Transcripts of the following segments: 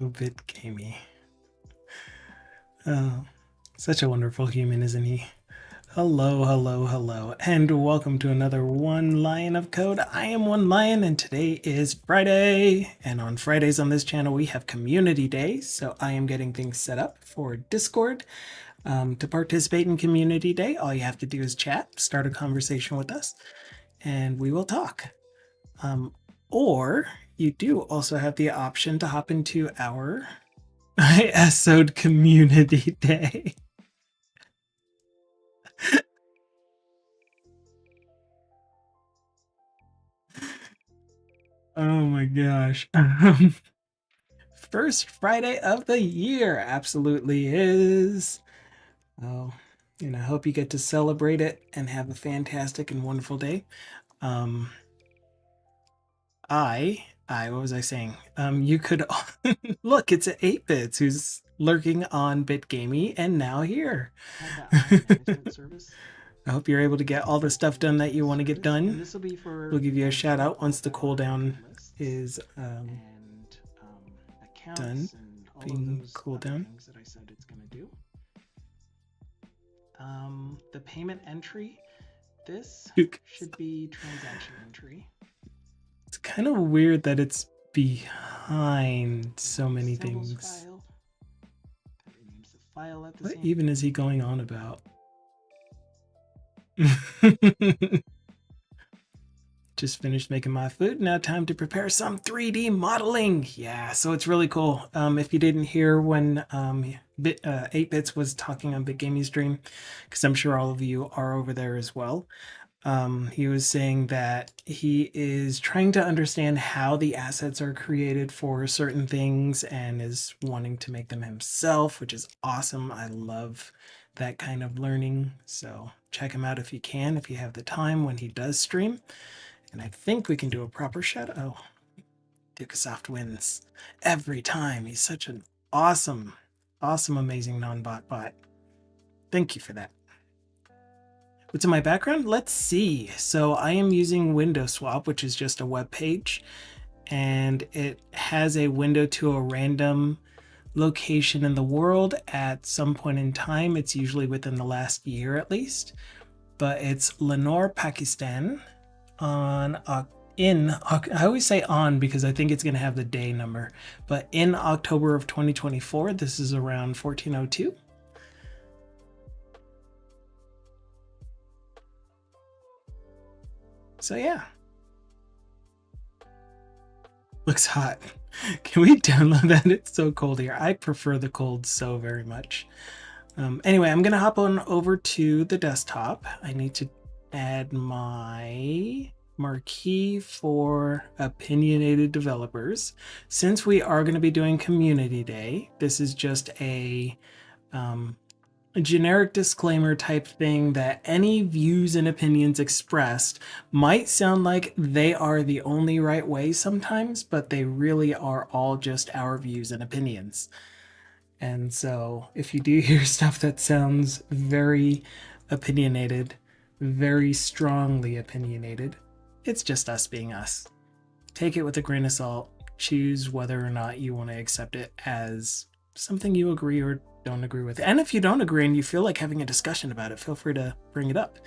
Bit gamey. Oh, such a wonderful human, isn't he? Hello, hello, hello, and welcome to another One Lion of Code. I am One Lion, and today is Friday. And on Fridays on this channel, we have Community Day. So I am getting things set up for Discord. To participate in Community Day, all you have to do is chat, start a conversation with us, and we will talk. Or you do also have the option to hop into our ISO'd Community Day. Oh my gosh. First Friday of the year absolutely is. Oh, and I hope you get to celebrate it and have a fantastic and wonderful day. What was I saying? You could look, it's at 8-Bits who's lurking on BitGamey and now here. I hope you're able to get all the stuff done that you want to get done. This will be for we'll give you a shout out once the cooldown is done. Being cooldown. That I said it's gonna do. The payment entry. This should be transaction entry. It's kind of weird that it's behind so many things. What even is he going on about? Just finished making my food. Now time to prepare some 3D modeling. Yeah, so it's really cool. If you didn't hear when 8-Bits was talking on BitGaming stream, because I'm sure all of you are over there as well, he was saying that he is trying to understand how the assets are created for certain things and is wanting to make them himself, which is awesome. I love that kind of learning. So check him out if you can, if you have the time when he does stream. And I think we can do a proper shout out. Oh, Dukasoft wins every time. He's such an awesome, amazing non-bot bot. Thank you for that. What's in my background? Let's see. So I am using Window Swap, which is just a web page, and it has a window to a random location in the world at some point in time. It's usually within the last year at least, but it's Lahore, Pakistan on I always say on because I think it's going to have the day number, but in October of 2024. This is around 1402. So yeah, looks hot. Can we download that? It's so cold here. I prefer the cold so very much. Anyway, I'm gonna hop on over to the desktop. I need to add my marquee for opinionated developers. Since we are going to be doing Community Day, this is just a generic disclaimer type thing that any views and opinions expressed might sound like they are the only right way sometimes, but they really are all just our views and opinions. And so if you do hear stuff that sounds very opinionated, very strongly opinionated, it's just us being us. Take it with a grain of salt. Choose whether or not you want to accept it as something you agree or don't agree with. And if you don't agree and you feel like having a discussion about it, feel free to bring it up.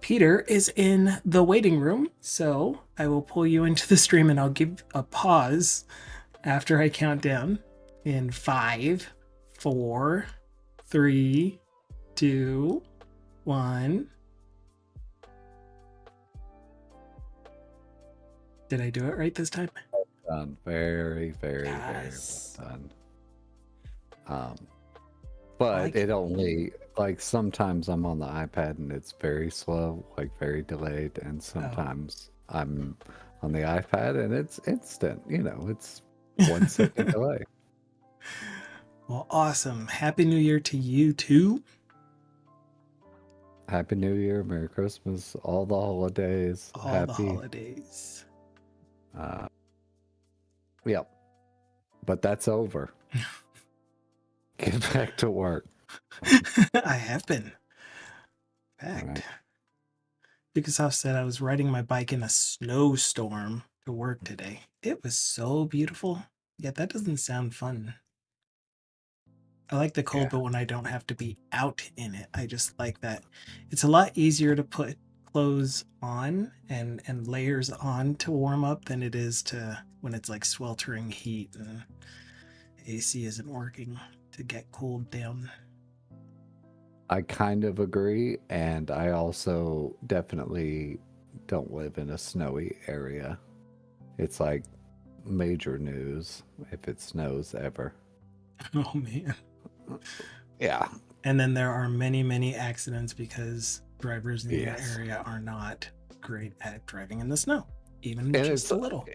Peter is in the waiting room, so I will pull you into the stream and I'll give a pause after I count down in 5, 4, 3, 2, 1. Did I do it right this time? Done. Very, very, yes. Very well done. But it only, like, sometimes I'm on the iPad and it's very slow, like very delayed, and sometimes I'm on the iPad and it's instant. You know, it's 1 second delay. Well, awesome. Happy New Year to you too. Happy New Year, Merry Christmas, all the holidays. All the holidays. Yep. But that's over. Get back to work. I have been. In fact, Dukasoft said I was riding my bike in a snowstorm to work today. It was so beautiful. Yeah, that doesn't sound fun. I like the cold, Yeah. but when I don't have to be out in it, I just like that. It's a lot easier to put clothes on and layers on to warm up than it is to when it's like sweltering heat and AC isn't working to get cooled down. I kind of agree, and I also definitely don't live in a snowy area. It's like major news if it snows ever. Oh man. Yeah. And then there are many, many accidents because drivers in your Yes. area are not great at driving in the snow, even And just a little.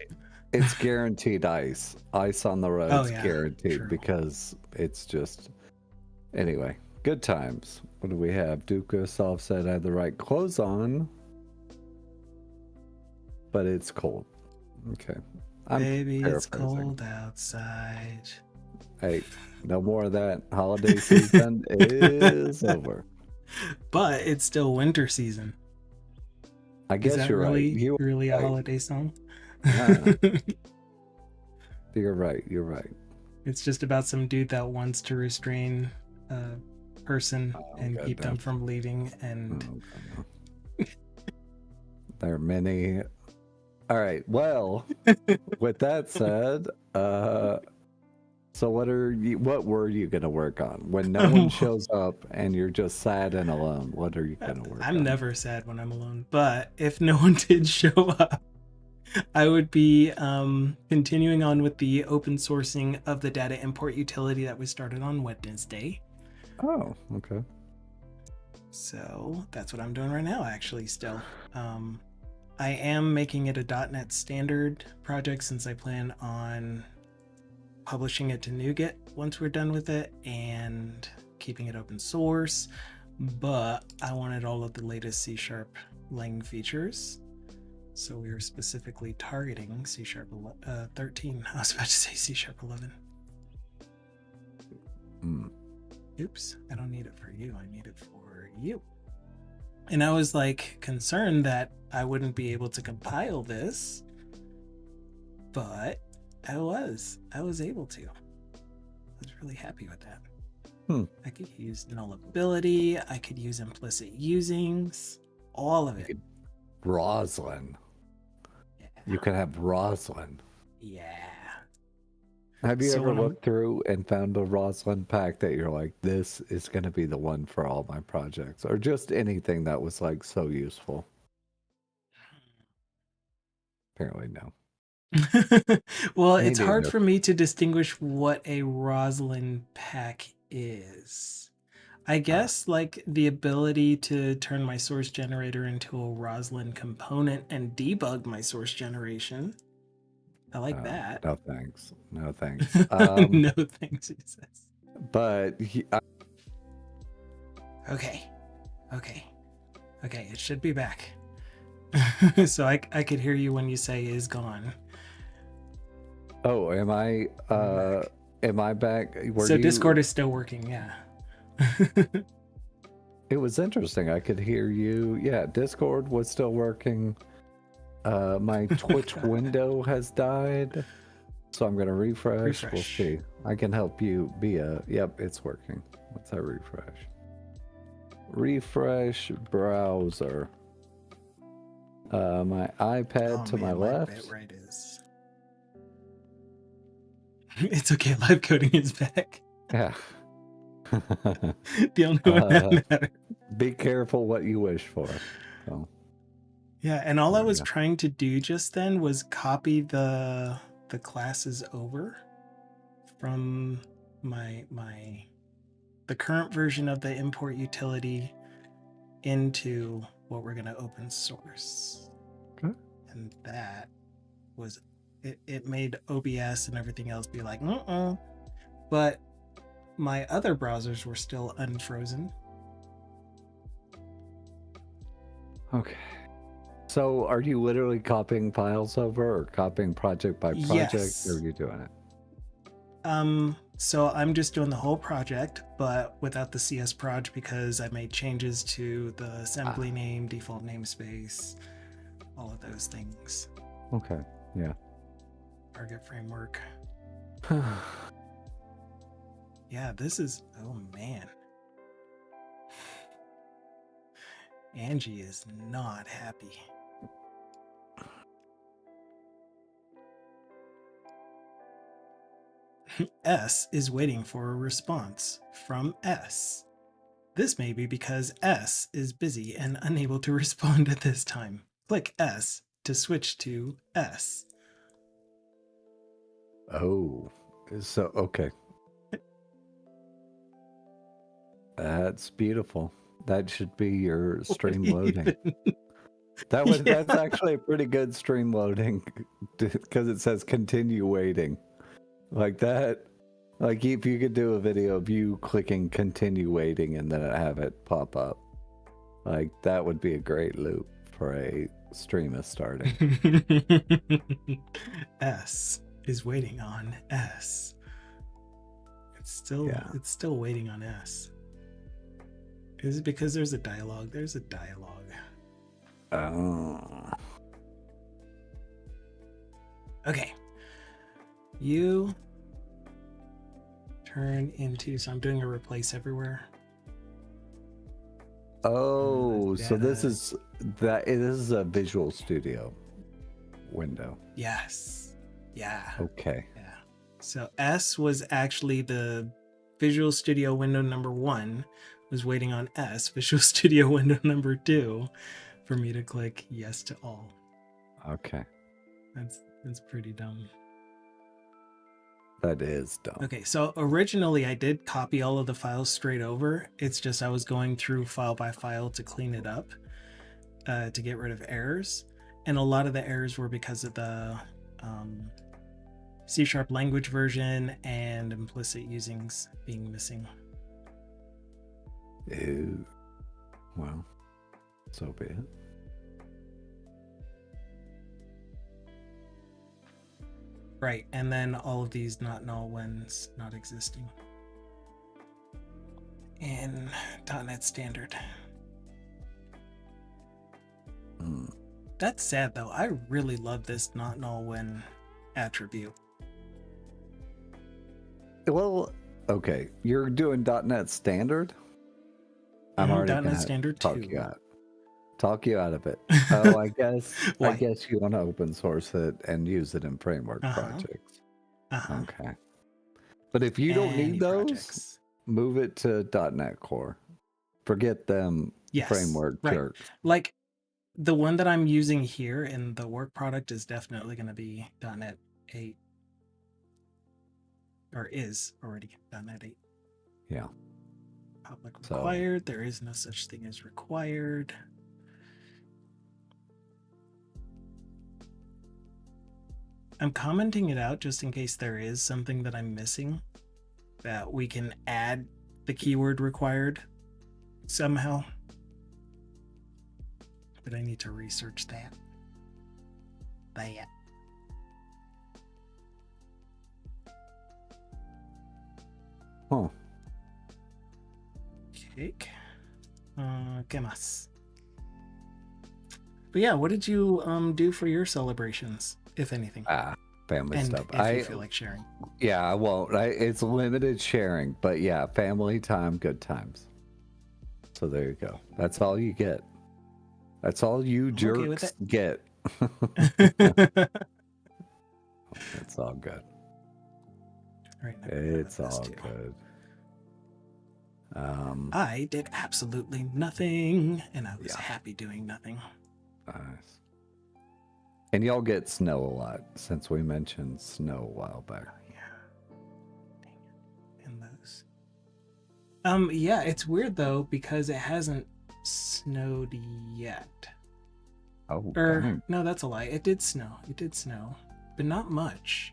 it's guaranteed ice. Ice on the Oh roads yeah, guaranteed true. because it's just anyway, good times. What do we have? Duka Soft said I had the right clothes on, but it's cold. Okay. I'm Baby, it's paraphrasing. cold outside. Hey, no more of that. Holiday season is over. But it's still winter season. I Is guess that you're right. really, You really a are right. holiday song? Yeah, you're right. You're right. It's just about some dude that wants to restrain a person Oh, and keep them goodness. from leaving. And Oh, goodness. There are many. All right. Well, with that said, so what were you gonna work on when no one shows up and you're just sad and alone? What are you gonna work I'm on? never sad when I'm alone. But if no one did show up, I would be continuing on with the open sourcing of the data import utility that we started on Wednesday. Oh, okay. So that's what I'm doing right now, actually, still. I am making it a .NET standard project since I plan on publishing it to NuGet once we're done with it and keeping it open source. But I wanted all of the latest C# Lang features. So we were specifically targeting C# 13. I was about to say C# 11. Oops, I don't need it for you. I need it for you. And I was like concerned that I wouldn't be able to compile this, but I was able to. I was really happy with that. I could use nullability, I could use implicit usings, all of it. Roslyn. Yeah. You could have Roslyn. Yeah. Have you So ever looked through and found a Roslyn pack that you're like, this is going to be the one for all my projects, or just anything that was like so useful? Apparently, no. Well, Me it's hard neither. for me to distinguish what a Roslyn pack is. I guess like the ability to turn my source generator into a Roslyn component and debug my source generation. I like that. No thanks. No thanks. No thanks, he says. But Okay. It should be back. So I could hear you when you say is gone. oh, am I? Am I back? So Discord is still working, yeah. It was interesting. I could hear you. Yeah, Discord was still working. My Twitch window has died, so I'm gonna refresh. We'll see. I can help you be a. Yep, it's working. Let's have refresh. Refresh browser. My iPad to my left. My bitrate is. It's okay. Live coding is back. Yeah. The only one that matters. Be careful what you wish for. So. Yeah, and all I was trying to do just then was copy the classes over from the current version of the import utility into what we're going to open source. Okay. And that was it made OBS and everything else be like, but my other browsers were still unfrozen. Okay. So are you literally copying files over or copying project by project? Yes. Or are you doing it? So I'm just doing the whole project, but without the CS proj because I made changes to the assembly name, default namespace, all of those things. Okay. Yeah. Target framework. Yeah, this is, oh man. Angie is not happy. S is waiting for a response from S. This may be because S is busy and unable to respond at this time. Click S to switch to S. Oh, so okay. That's beautiful. That should be your stream loading. That's actually a pretty good stream loading because it says continue waiting. Like that. Like if you could do a video of you clicking continue waiting and then have it pop up. Like that would be a great loop for a stream is starting. S is waiting on S. It's still waiting on S. Is it because there's a dialogue? There's a dialogue. Oh. Okay. You turn into, so I'm doing a replace everywhere. Oh, so this is a Visual Studio window. Yes. Yeah. Okay. Yeah. So S was actually the Visual Studio window number 1 was waiting on S, Visual Studio window number 2, for me to click yes to all. Okay. That's pretty dumb. That is dumb. Okay, so originally I did copy all of the files straight over. It's just I was going through file by file to clean it up, to get rid of errors. And a lot of the errors were because of the C# language version and implicit usings being missing. Ew. Well, so be it. Right, and then all of these not null whens not existing in .NET Standard. That's sad though. I really love this not null when attribute. Well, okay, you're doing .NET Standard. I'm already .NET gonna Standard talk 2. you out of it. Oh, I guess Why? I guess you want to open source it and use it in framework projects. Okay. But if you don't need those, projects, move it to .NET Core. Forget them framework jerks. Like the one that I'm using here in the work product is definitely going to be .NET 8. Or is already .NET 8. Yeah. Public required. There is no such thing as required. I'm commenting it out just in case there is something that I'm missing that we can add the keyword required somehow. But I need to research that. Huh. Cake. ¿Qué más? But yeah, what did you do for your celebrations, if anything? Family stuff. If you feel like sharing. Yeah, I won't. It's limited sharing, but yeah, family time, good times. So there you go. That's all you get. That's all you jerks get. It's all good. Right, it's all good. I did absolutely nothing, and I was happy doing nothing. Nice. And y'all get snow a lot, since we mentioned snow a while back. Yeah. Dang it. And those. Yeah, it's weird though, because it hasn't snowed yet. Oh, no, that's a lie. It did snow. But not much.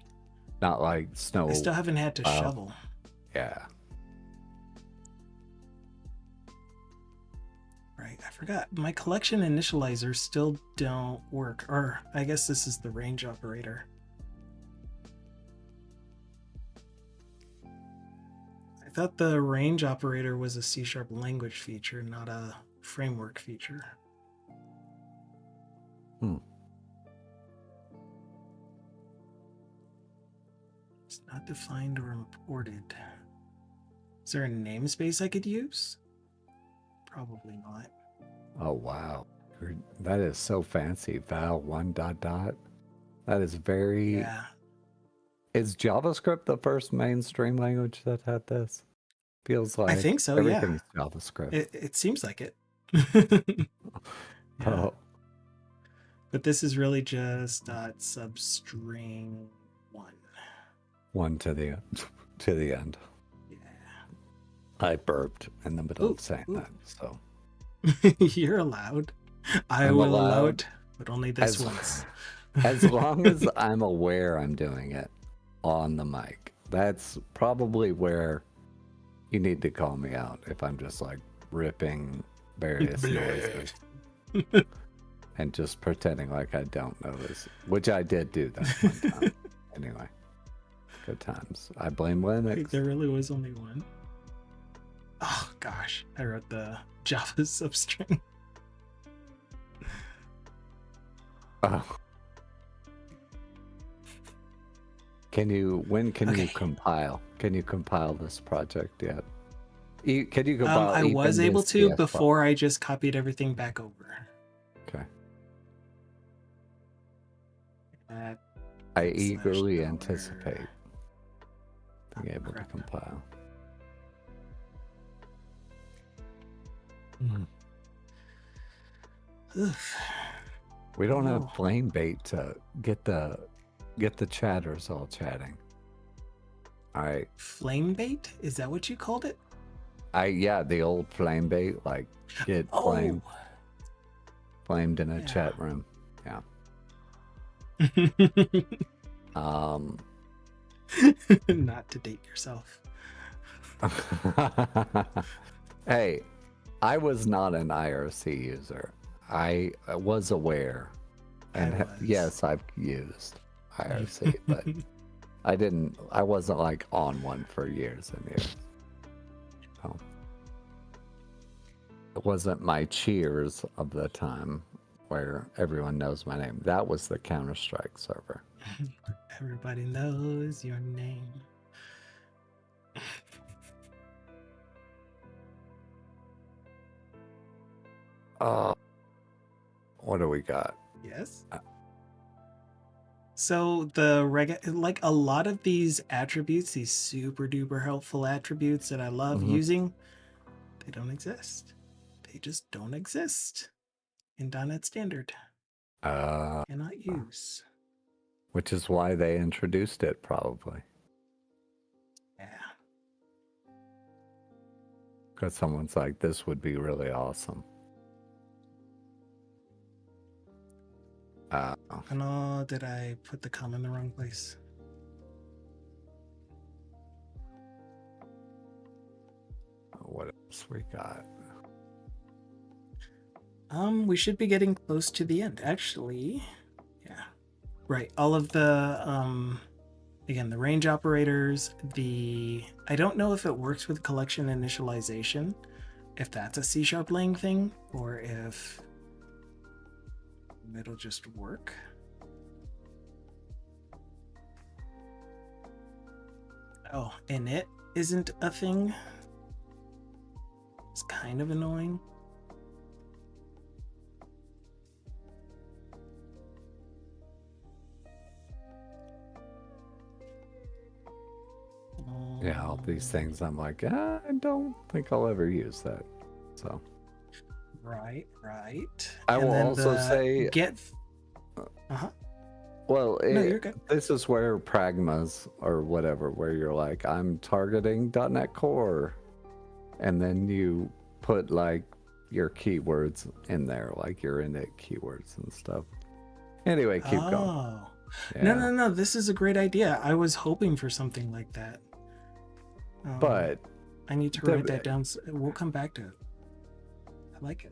Not like snow. I still haven't had to shovel. Yeah. Right, I forgot. My collection initializers still don't work. Or I guess this is the range operator. I thought the range operator was a C# language feature, not a framework feature. It's Not defined or imported. Is there a namespace I could use? Probably not. Oh, wow. That is so fancy. Val 1 dot dot. That is very... Yeah. Is JavaScript the first mainstream language that had this? Feels like I think so, everything's yeah. JavaScript. It seems like it. Yeah. Oh, But this is really just substring 1. 1 to the end. Yeah. I burped in the middle of saying that, so. You're allowed. I will allow it, but only this once. As long as I'm aware I'm doing it on the mic. That's probably where you need to call me out if I'm just like ripping various noises and just pretending like I don't notice, which I did do that one time. Anyway, good times. I blame Linux. There really was only one. Oh gosh, I wrote the Java substring. Oh. When can you compile? Can you compile this project yet? Can you compile? I was able to before I just copied everything back over. Okay. I eagerly anticipate being able to compile. We don't have flame bait to get the chatters all chatting. All right. Flame bait? Is that what you called it? Yeah, the old flame bait, like get flamed in a chat room. Yeah. Not to date yourself. Hey, I was not an IRC user. I was aware, and yes, I've used IRC, but I wasn't like on one for years and years. Oh. It wasn't my cheers of the time where everyone knows my name. That was the Counter-Strike server. Everybody knows your name. What do we got? Yes. So like a lot of these attributes, these super duper helpful attributes that I love using, they don't exist. They just don't exist in .NET Standard. Cannot use. Which is why they introduced it, probably. Yeah. Because someone's like, this would be really awesome. Oh, did I put the comma in the wrong place? What else we got? We should be getting close to the end, actually. Yeah. Right. All of the again, the range operators, I don't know if it works with collection initialization, if that's a C# lang thing, or if it'll just work. Oh, init isn't a thing. It's kind of annoying. Yeah, all these things I'm like, I don't think I'll ever use that. So Right. I will also say get well, no, you're good. This is where pragmas or whatever, where you're like, I'm targeting .NET Core, and then you put like your keywords in there, like your init keywords and stuff. Anyway, keep going. Yeah. No, this is a great idea. I was hoping for something like that. But I need to write that down. So we'll come back to it. I like it.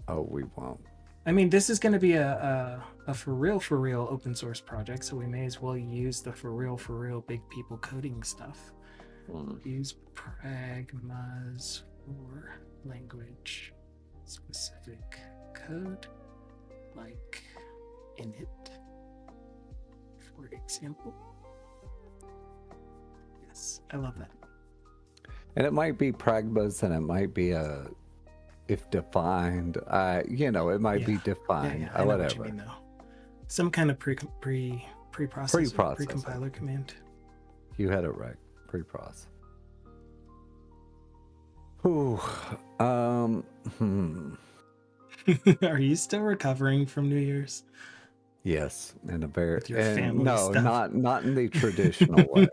Oh, we won't. I mean, this is going to be a for real open source project, so we may as well use the for real big people coding stuff. Use pragmas for language specific code, like init, for example. Yes, I love that. And it might be pragmas, and it might be a if defined. It might be defined. I know what you Whatever. mean though. Some kind of preprocessor, Preprocessor. precompiler command. You had it right. Preproc. Ooh. Are you still recovering from New Year's? Yes, in a very With your family no, stuff? not in the traditional way.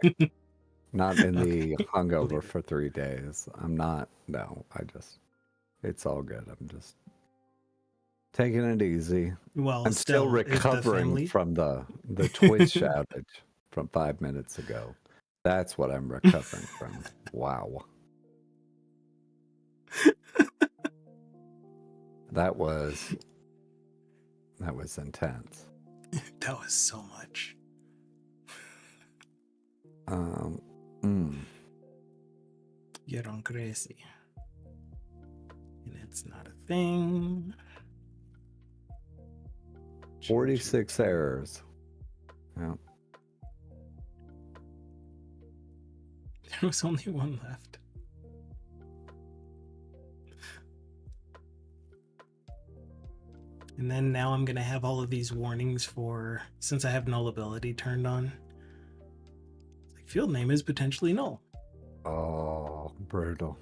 Not in Okay, the cool. hungover for 3 days. I'm not. No, it's all good. I'm just taking it easy. Well, I'm still still, is the recovering family? from the Twitch outage from 5 minutes ago. That's what I'm recovering from. Wow. That was intense. That was so much. You're on crazy. And it's not a thing. 46 errors. Yeah. There was only one left. And then now I'm going to have all of these warnings for, since I have nullability turned on. It's like, field name is potentially null. Oh, brutal.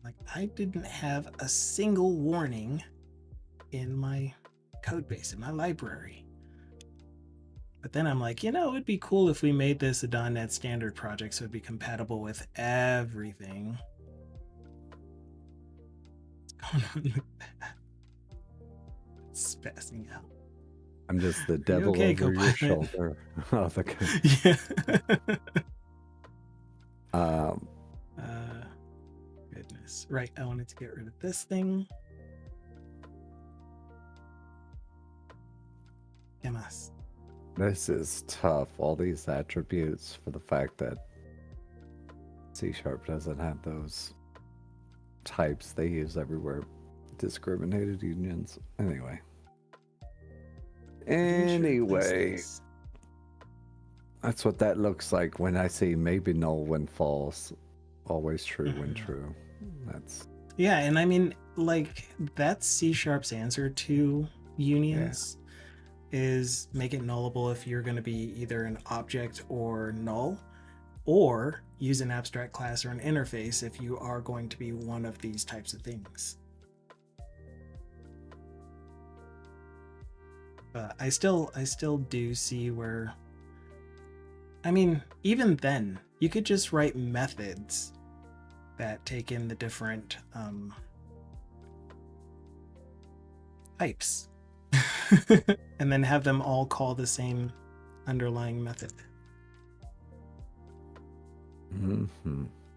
Like, I didn't have a single warning in my code base, in my library. But then I'm like, it'd be cool if we made this a .NET standard project so it'd be compatible with everything. What's going on with that? It's spazzing out. I'm just the devil okay, over your shoulder. Oh, yeah. Goodness. Right, I wanted to get rid of this thing. ¿Qué más? This is tough. All these attributes for the fact that C# doesn't have those types they use everywhere. Discriminated unions. Anyway. That's what that looks like when I see maybe null when false, always true when true. That's and I mean, like, that's C#'s answer to unions. Is make it nullable if you're going to be either an object or null, or use an abstract class or an interface if you are going to be one of these types of things. But I still do see where, I mean, even then, you could just write methods that take in the different types. And then have them all call the same underlying method.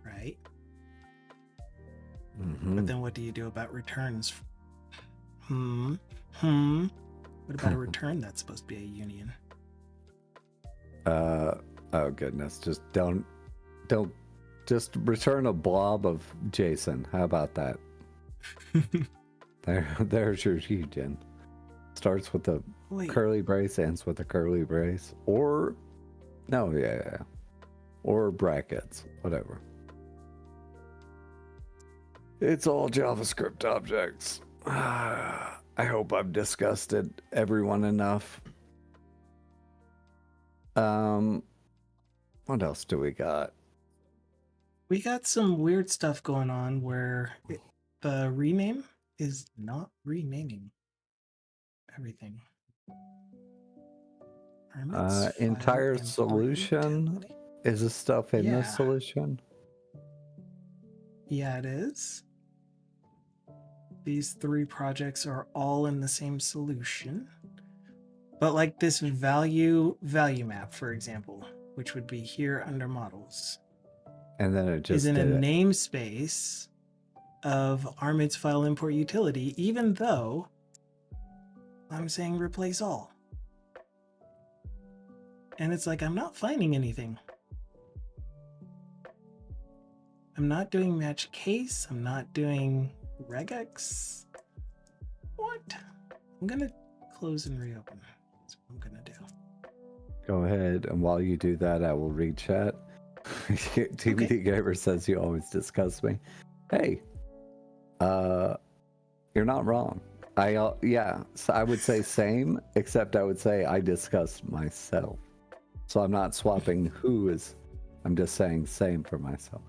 Right? But then what do you do about returns? What about a return that's supposed to be a union? Oh goodness, just don't just return a blob of JSON. How about that? There's your union. Starts with a curly brace, ends with a curly brace, or or brackets, whatever. It's all JavaScript objects. I hope I've disgusted everyone enough. What else do we got? We got some weird stuff going on where the rename is not renaming everything. Entire solution is the stuff in the solution. Yeah, it is. These 3 projects are all in the same solution. But like this value map, for example, which would be here under models. And then it just is in a namespace of Armid's file import utility, even though I'm saying replace all. And it's like, I'm not finding anything. I'm not doing match case. I'm not doing regex. What? I'm going to close and reopen. That's what I'm going to do. Go ahead, and while you do that, I will read chat. TBD Gamer says you always discuss me. Hey, you're not wrong. Yeah, so I would say same, except I would say I discuss myself. So I'm not swapping who is. I'm just saying same for myself.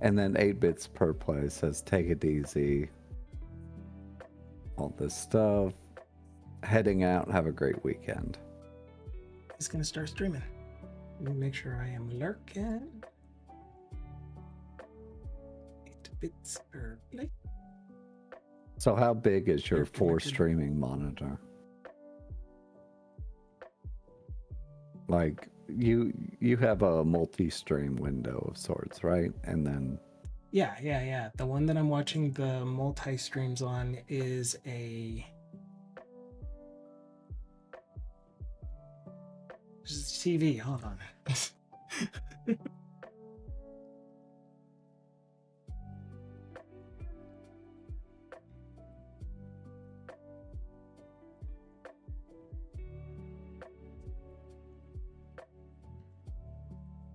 And then 8 bits per play says take it easy. All this stuff. Heading out. Have a great weekend. He's gonna start streaming. Let me make sure I am lurking. 8 bits per play. So how big is your You're 4 connected. streaming monitor? Like you have a multi-stream window of sorts, right? And then Yeah. The one that I'm watching the multi-streams on is a TV. Hold on.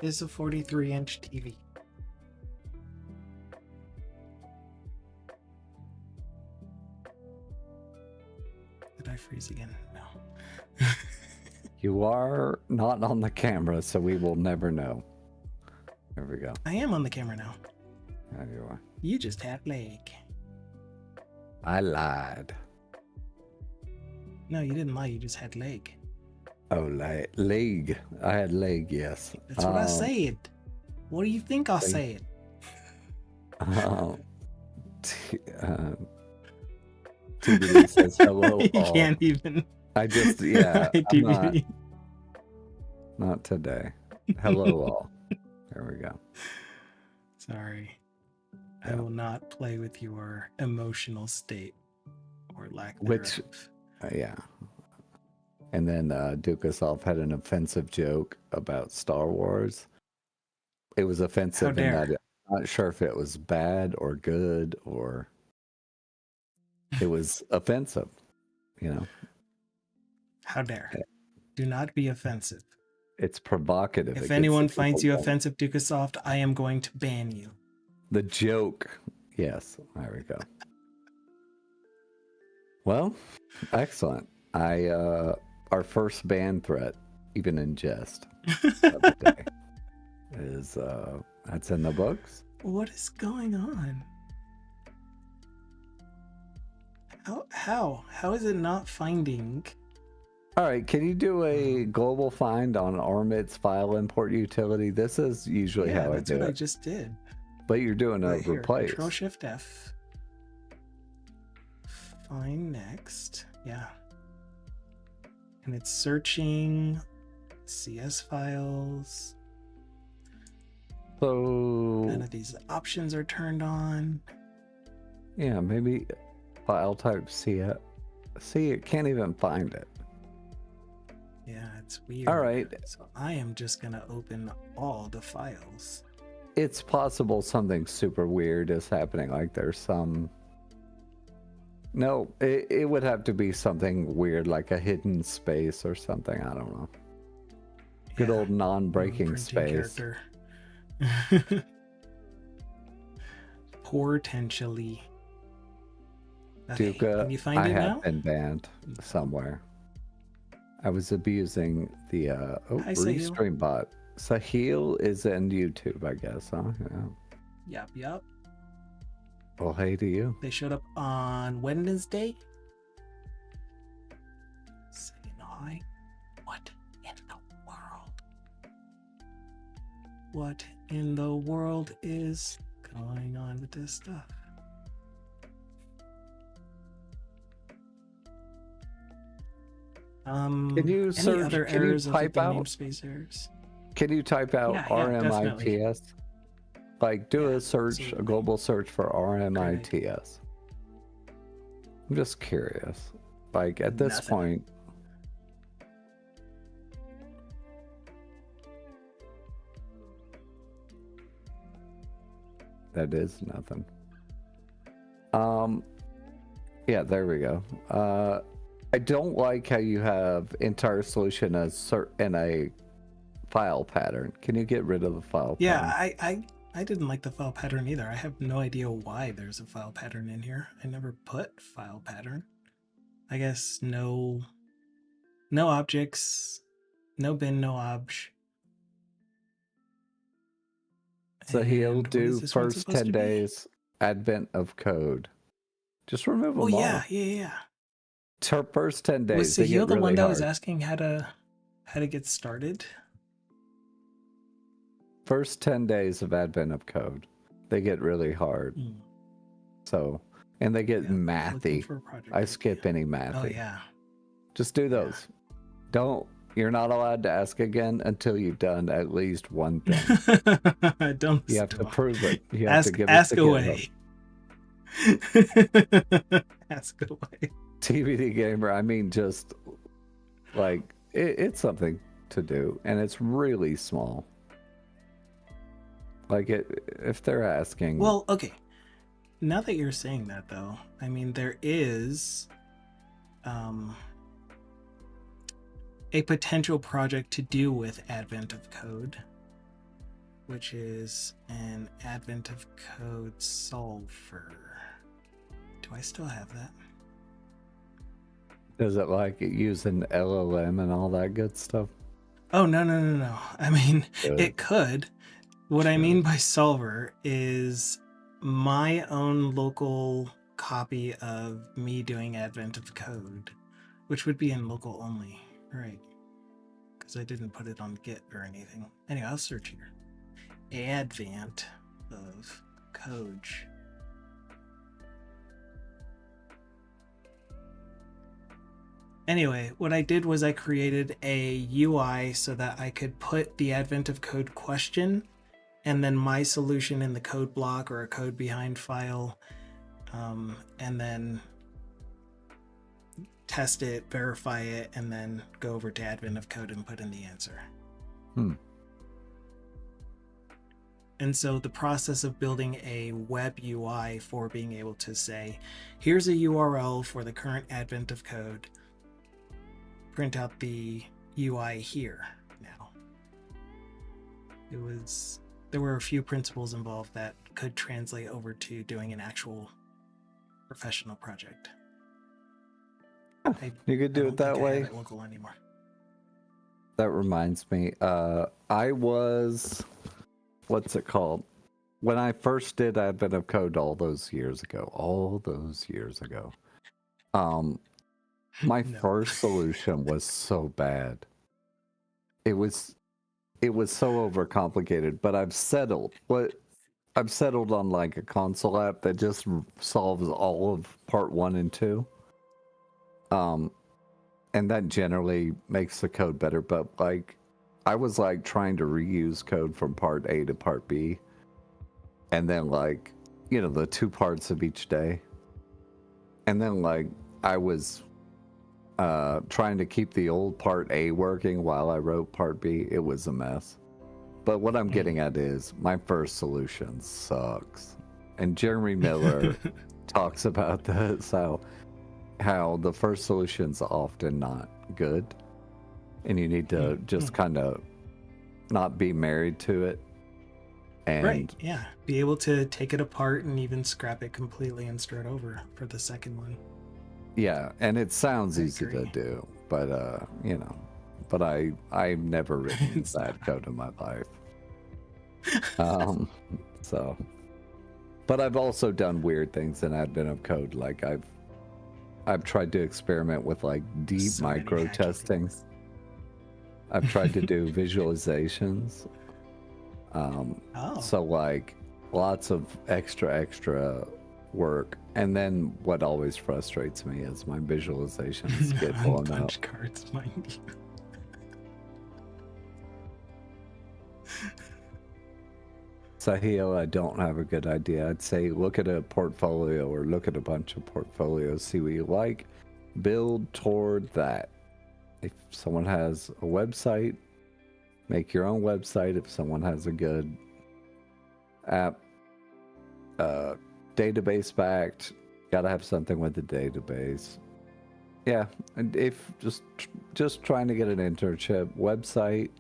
It's a 43-inch TV. Did I freeze again? No. you are not on the camera, so we will never know. There we go. I am on the camera now. There you are. You just had leg. I lied. No, you didn't lie. You just had leg. Oh, leg. I had leg, yes. That's what I said. What do you think I said? TBD says hello. You can't even. I just, yeah. TBD. Not today. Hello, all. There we go. Sorry. I will not play with your emotional state or lack thereof. Which, yeah. And then Dukasov had an offensive joke about Star Wars. It was offensive in that I'm not sure if it was bad or good or it was offensive, you know. How dare. Do not be offensive. It's provocative. If anyone finds you offensive, Dukasoft, I am going to ban you. The joke. Yes, there we go. Well, excellent. Our first ban threat, even in jest, of the day, is that's in the books. What is going on? How is it not finding? All right, can you do a global find on Armit's file import utility? This is usually how I do it. That's what I just did. But you're doing a replace. Control Shift F. Find next. Yeah. And it's searching CS files. So none of these options are turned on. Yeah, maybe file type C. See, it can't even find it. Yeah, it's weird. All right. So I am just gonna open all the files. It's possible something super weird is happening. Like there's some. No, it would have to be something weird, like a hidden space or something. I don't know. Good old non-breaking space. Potentially. Okay, Duka, can you find I it have now? been banned somewhere. I was abusing the Restream bot. Sahil is in YouTube, I guess, huh? Yeah. Yup. Well, hey to you. They showed up on Wednesday. Saying hi. What in the world? What in the world is going on with this stuff? Can you search? Any other can errors you type out namespace errors? Can you type out RMITS? Like, do a search, absolutely. a global search for RMITS. I'm just curious. Like, at this point, that is nothing. Yeah, there we go. I don't like how you have entire solution as in a file pattern. Can you get rid of the file Yeah, pattern? I didn't like the file pattern either. I have no idea why there's a file pattern in here. I never put file pattern. I guess no objects, no bin, no obj. So he'll And what is do this one first supposed 10 to be? days advent of code. Just remove Oh them all. yeah. First 10 Was days, they Sahil get the one really that was hard. asking how to get started? First 10 days of advent of code, they get really hard. So, and they get mathy. I skip any mathy. Oh yeah. Just do those. You're not allowed to ask again until you've done at least one thing. Don't You have to prove it. You have to give ask it to away. Ask away. TBD gamer, I mean, just like it's something to do, and it's really small. Like if they're asking. Well, okay. Now that you're saying that, though, I mean, there is a potential project to do with Advent of Code, which is an Advent of Code solver. Do I still have that? Does it like use an LLM and all that good stuff? Oh, no. I mean, it could. What I mean by solver is my own local copy of me doing Advent of Code, which would be in local only, right? Because I didn't put it on Git or anything. Anyway, I'll search here. Advent of Code. Anyway, what I did was I created a UI so that I could put the Advent of Code question and then my solution in the code block or a code behind file, and then test it, verify it, and then go over to Advent of Code and put in the answer. And so the process of building a web UI for being able to say, here's a URL for the current Advent of Code, print out the UI here now. There were a few principles involved that could translate over to doing an actual professional project. You could do it that way. I don't think I have it local anymore. That reminds me, I was, what's it called? When I first did Advent of Code all those years ago, my first solution was so bad. It was so overcomplicated, but I've settled on like a console app that just solves all of part 1 and 2. And that generally makes the code better, but like I was like trying to reuse code from part A to part B, and then like, you know, the 2 parts of each day. And then like I was trying to keep the old part A working while I wrote part B. It was a mess. But what I'm getting at is my first solution sucks. And Jeremy Miller talks about this, how the first solution's often not good. And you need to just kind of not be married to it. And right, yeah. Be able to take it apart and even scrap it completely and start over for the second one. Yeah, and it sounds easy to do, but you know, but I've never written bad code in my life. So, but I've also done weird things in Advent of Code. Like I've tried to experiment with like deep micro testing. I've tried to do visualizations. So like lots of extra work. And then what always frustrates me is my visualizations get blown up. Punch cards, mind you. Sahil, I don't have a good idea. I'd say look at a portfolio or look at a bunch of portfolios, see what you like, build toward that. If someone has a website, make your own website. If someone has a good app, database backed, gotta have something with the database. Yeah, and if just trying to get an internship, website,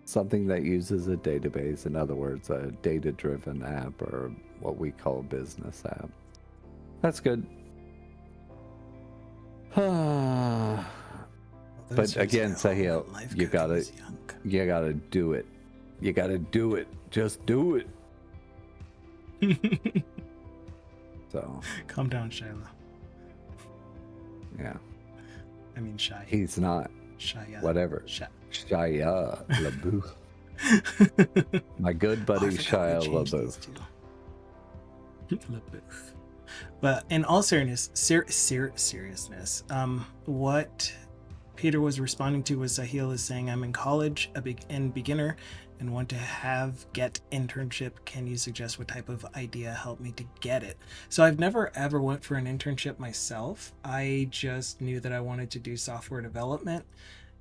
something that uses a database. In other words, a data-driven app, or what we call a business app. That's good. But again, Sahil, you gotta do it. You gotta do it. Just do it. So calm down, Shayla. Yeah. I mean, Shy. He's not. Shia. Whatever. Shia LaBeouf. My good buddy Shia LaBeouf. LaBeouf. But in all seriousness, what Peter was responding to was Sahil is saying, I'm in college, and beginner, and want to get internship. Can you suggest what type of idea helped me to get it? So I've never ever went for an internship myself. I just knew that I wanted to do software development,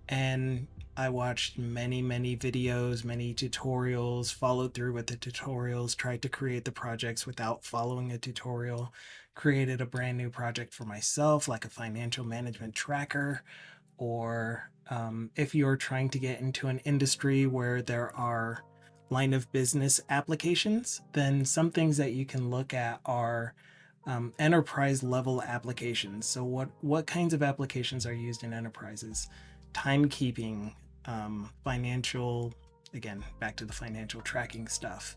and I watched many videos, many tutorials, followed through with the tutorials, tried to create the projects without following a tutorial, created a brand new project for myself, like a financial management tracker. Or if you're trying to get into an industry where there are line of business applications, then some things that you can look at are enterprise level applications. So what kinds of applications are used in enterprises? Timekeeping, financial, again, back to the financial tracking stuff,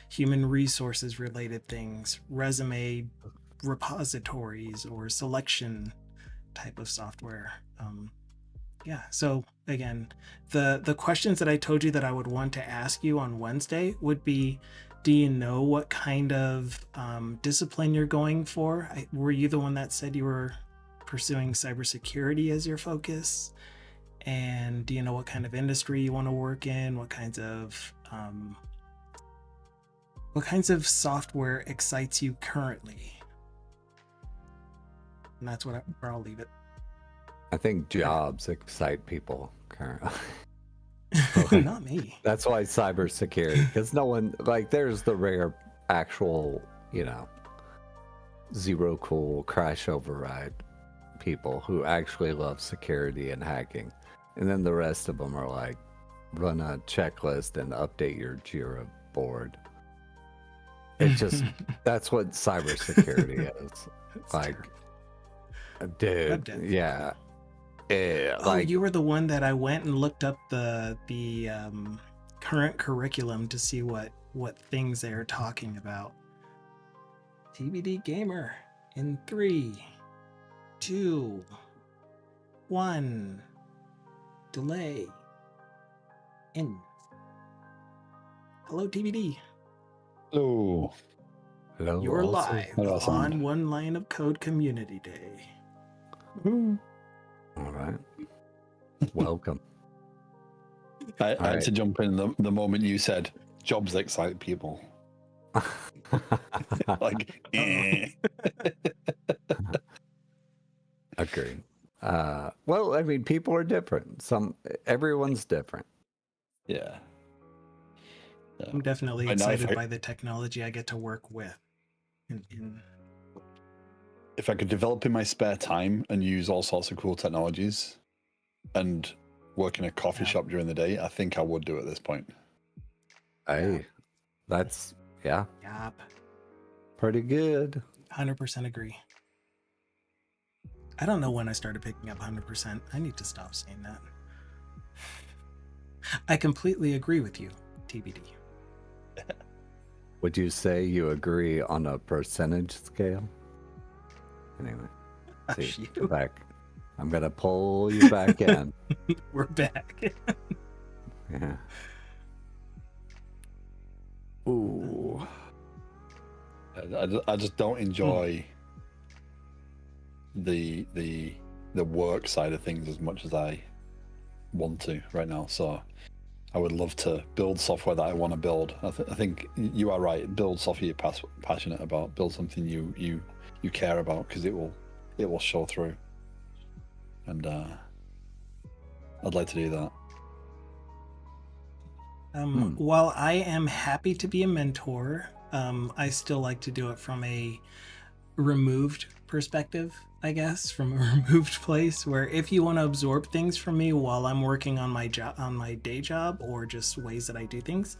human resources related things, resume repositories, or selection type of software. Yeah, so again, the questions that I told you that I would want to ask you on Wednesday would be, do you know what kind of discipline you're going for? Were you the one that said you were pursuing cybersecurity as your focus? And do you know what kind of industry you want to work in? What kinds of software excites you currently? And that's where I'll leave it. I think jobs excite people currently. Not me. That's why cybersecurity, because no one, like, there's the rare actual, zero cool crash override people who actually love security and hacking. And then the rest of them are like, run a checklist and update your Jira board. It just, that's what cybersecurity is. Like, dude, yeah. You were the one that I went and looked up the current curriculum to see what things they're talking about. TBD Gamer in 3, 2, 1. Delay. In. Hello, TBD. Hello. Hello. You're live on One Line of Code Community Day. All right. Welcome. I had to jump in the moment you said jobs excite people. Like, Agreed. Well, I mean, people are different. Everyone's different. Yeah. I'm definitely excited by the technology I get to work with. If I could develop in my spare time and use all sorts of cool technologies and work in a coffee shop during the day, I think I would do at this point. Hey, that's, Yep. Pretty good. 100% agree. I don't know when I started picking up 100%. I need to stop saying that. I completely agree with you, TBD. Would you say you agree on a percentage scale? Anyway, see, back. I'm gonna pull you back in. We're back. Yeah. Ooh. I just don't enjoy the work side of things as much as I want to right now. So I would love to build software that I want to build. I think you are right. Build software you're passionate about. Build something you care about, because it will show through. And I'd like to do that. While I am happy to be a mentor, I still like to do it from a removed perspective, I guess, from a removed place, where if you want to absorb things from me while I'm working on my job, on my day job, or just ways that I do things,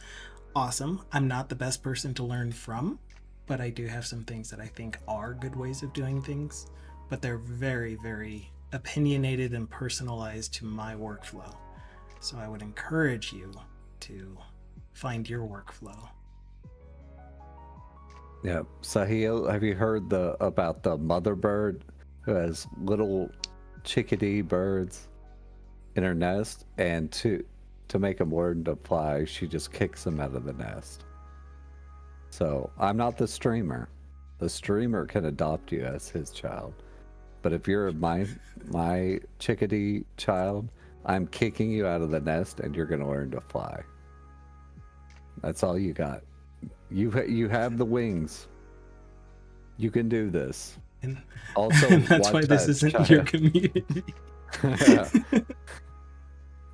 awesome. I'm not the best person to learn from, but I do have some things that I think are good ways of doing things, but they're very, very opinionated and personalized to my workflow. So I would encourage you to find your workflow. Yeah, Sahil, have you heard about the mother bird who has little chickadee birds in her nest, and to make them learn to fly, she just kicks them out of the nest. So I'm not the streamer. The streamer can adopt you as his child, but if you're my chickadee child, I'm kicking you out of the nest, and you're gonna learn to fly. That's all you got. You have the wings. You can do this. And, Also, and that's watch why this that isn't Shia. your community.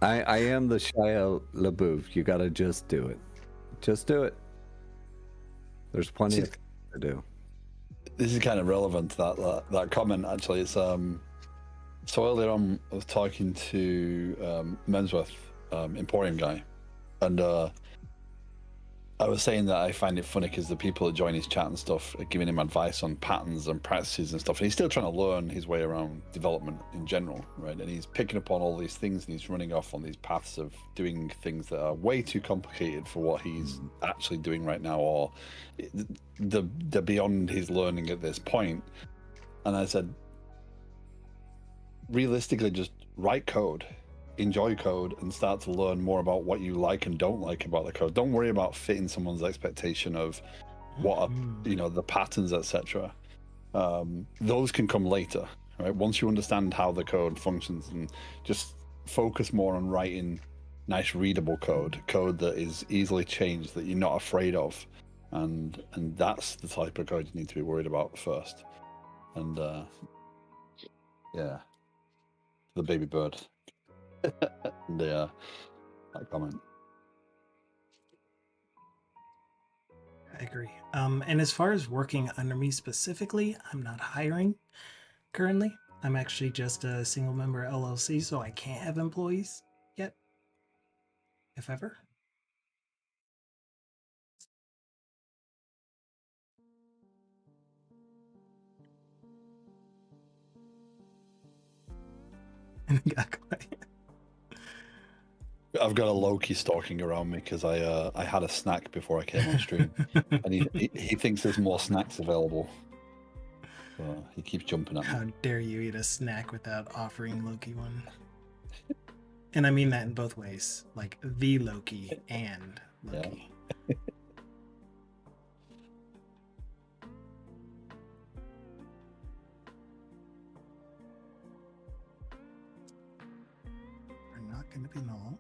I am the Shia LaBeouf. You gotta just do it. Just do it. There's plenty of to do. This is kind of relevant to that comment. Actually, it's so earlier on I was talking to Mensworth, Emporium guy, and I was saying that I find it funny because the people that join his chat and stuff are giving him advice on patterns and practices and stuff. And he's still trying to learn his way around development in general, right? And he's picking up on all these things, and he's running off on these paths of doing things that are way too complicated for what he's actually doing right now, or they're beyond his learning at this point. And I said, realistically, just write code. Enjoy code and start to learn more about what you like and don't like about the code. Don't worry about fitting someone's expectation of what are, the patterns, etc. Those can come later, right? Once you understand how the code functions, and just focus more on writing nice readable code that is easily changed, that you're not afraid of, and that's the type of code you need to be worried about first. And yeah, the baby bird. Yeah, that comment. I agree. And as far as working under me specifically, I'm not hiring currently. I'm actually just a single member LLC, so I can't have employees yet, if ever. And it got quiet. I've got a Loki stalking around me because I had a snack before I came on stream, and he thinks there's more snacks available. So he keeps jumping at me. How dare you eat a snack without offering Loki one? And I mean that in both ways, like the Loki and Loki. Yeah. You're not going to be null.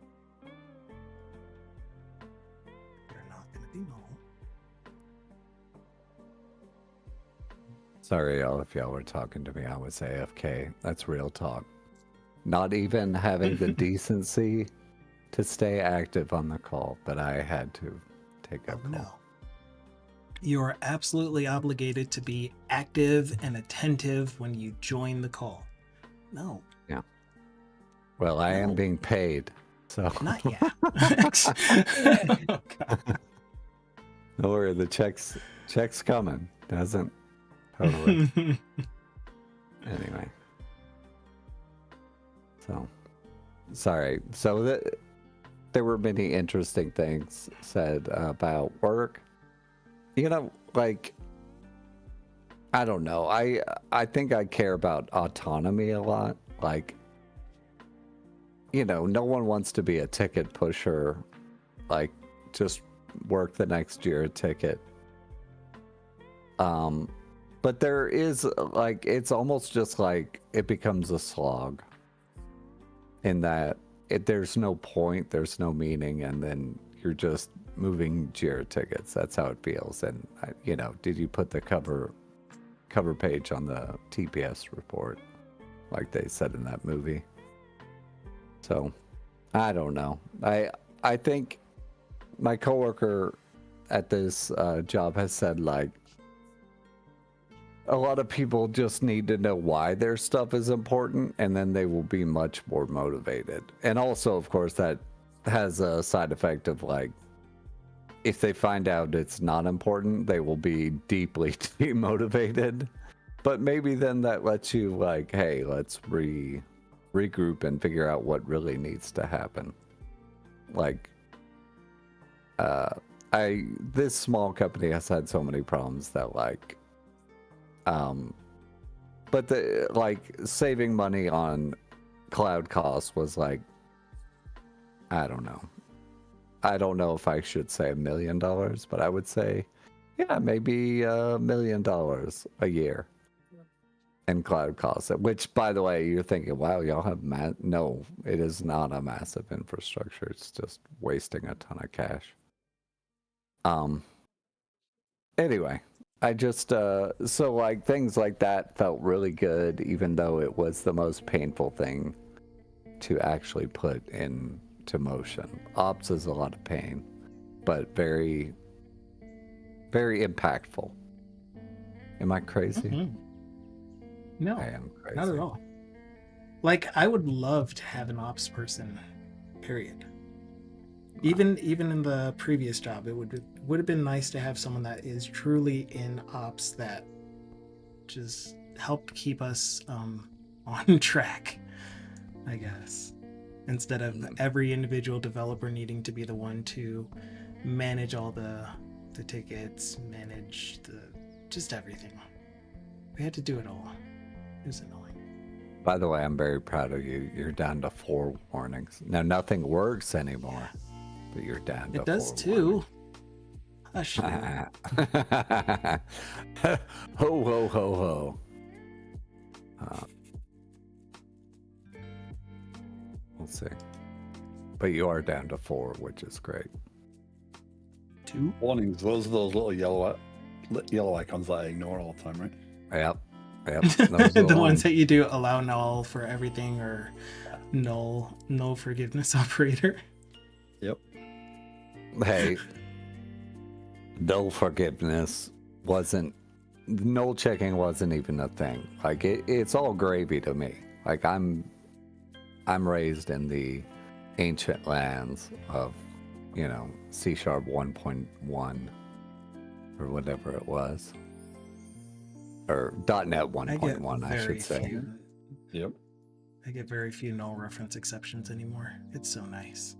You're not going to be null. Sorry, y'all, if y'all were talking to me, I was AFK. That's real talk. Not even having the decency to stay active on the call, but I had to take a call. No. You are absolutely obligated to be active and attentive when you join the call. No. Yeah. Well, I am being paid, so. Not yet. Oh, God. Don't worry, the check's coming. Doesn't totally. Anyway. So, sorry. So there were many interesting things said about work. You know, like, I don't know. I think I care about autonomy a lot. Like, you know, no one wants to be a ticket pusher. Like, just work the next year a ticket. But there is, like, it's almost just like it becomes a slog. In that there's no point, there's no meaning, and then you're just moving Jira tickets. That's how it feels. And you know, did you put the cover page on the TPS report, like they said in that movie? So, I don't know. I think my coworker at this job has said, like, a lot of people just need to know why their stuff is important, and then they will be much more motivated. And also, of course, that has a side effect of like, if they find out it's not important, they will be deeply demotivated. But maybe then that lets you like, hey, let's regroup and figure out what really needs to happen. Like, this small company has had so many problems that like, but the like saving money on cloud costs was like, I don't know. I don't know if I should say $1 million, but I would say, yeah, maybe $1 million a year in cloud costs. Which, by the way, you're thinking, wow, y'all have no, it is not a massive infrastructure. It's just wasting a ton of cash. Anyway, I just so like things like that felt really good, even though it was the most painful thing to actually put into motion. Ops is a lot of pain, but very, very impactful. Am I crazy? Mm-hmm. No, I am crazy. not at all. Like, I would love to have an ops person, period. Even in the previous job, it would have been nice to have someone that is truly in ops that just helped keep us on track, I guess, instead of every individual developer needing to be the one to manage all the tickets, manage just everything. We had to do it all. It was annoying. By the way, I'm very proud of you. You're down to 4 warnings. Now, nothing works anymore, but you're down to 4 It does too. Hush. Ho, ho, ho, ho. We'll see. But you are down to 4, which is great. 2 warnings. Those are those little yellow icons that I ignore all the time, right? Yep. Those are the ones that you do allow null for everything or null forgiveness operator. Yep. Hey, null forgiveness null checking wasn't even a thing. Like it's all gravy to me. Like I'm raised in the ancient lands of, C# 1.1 or whatever it was. Or .NET 1.1, I should say. Yep. I get very few null reference exceptions anymore. It's so nice.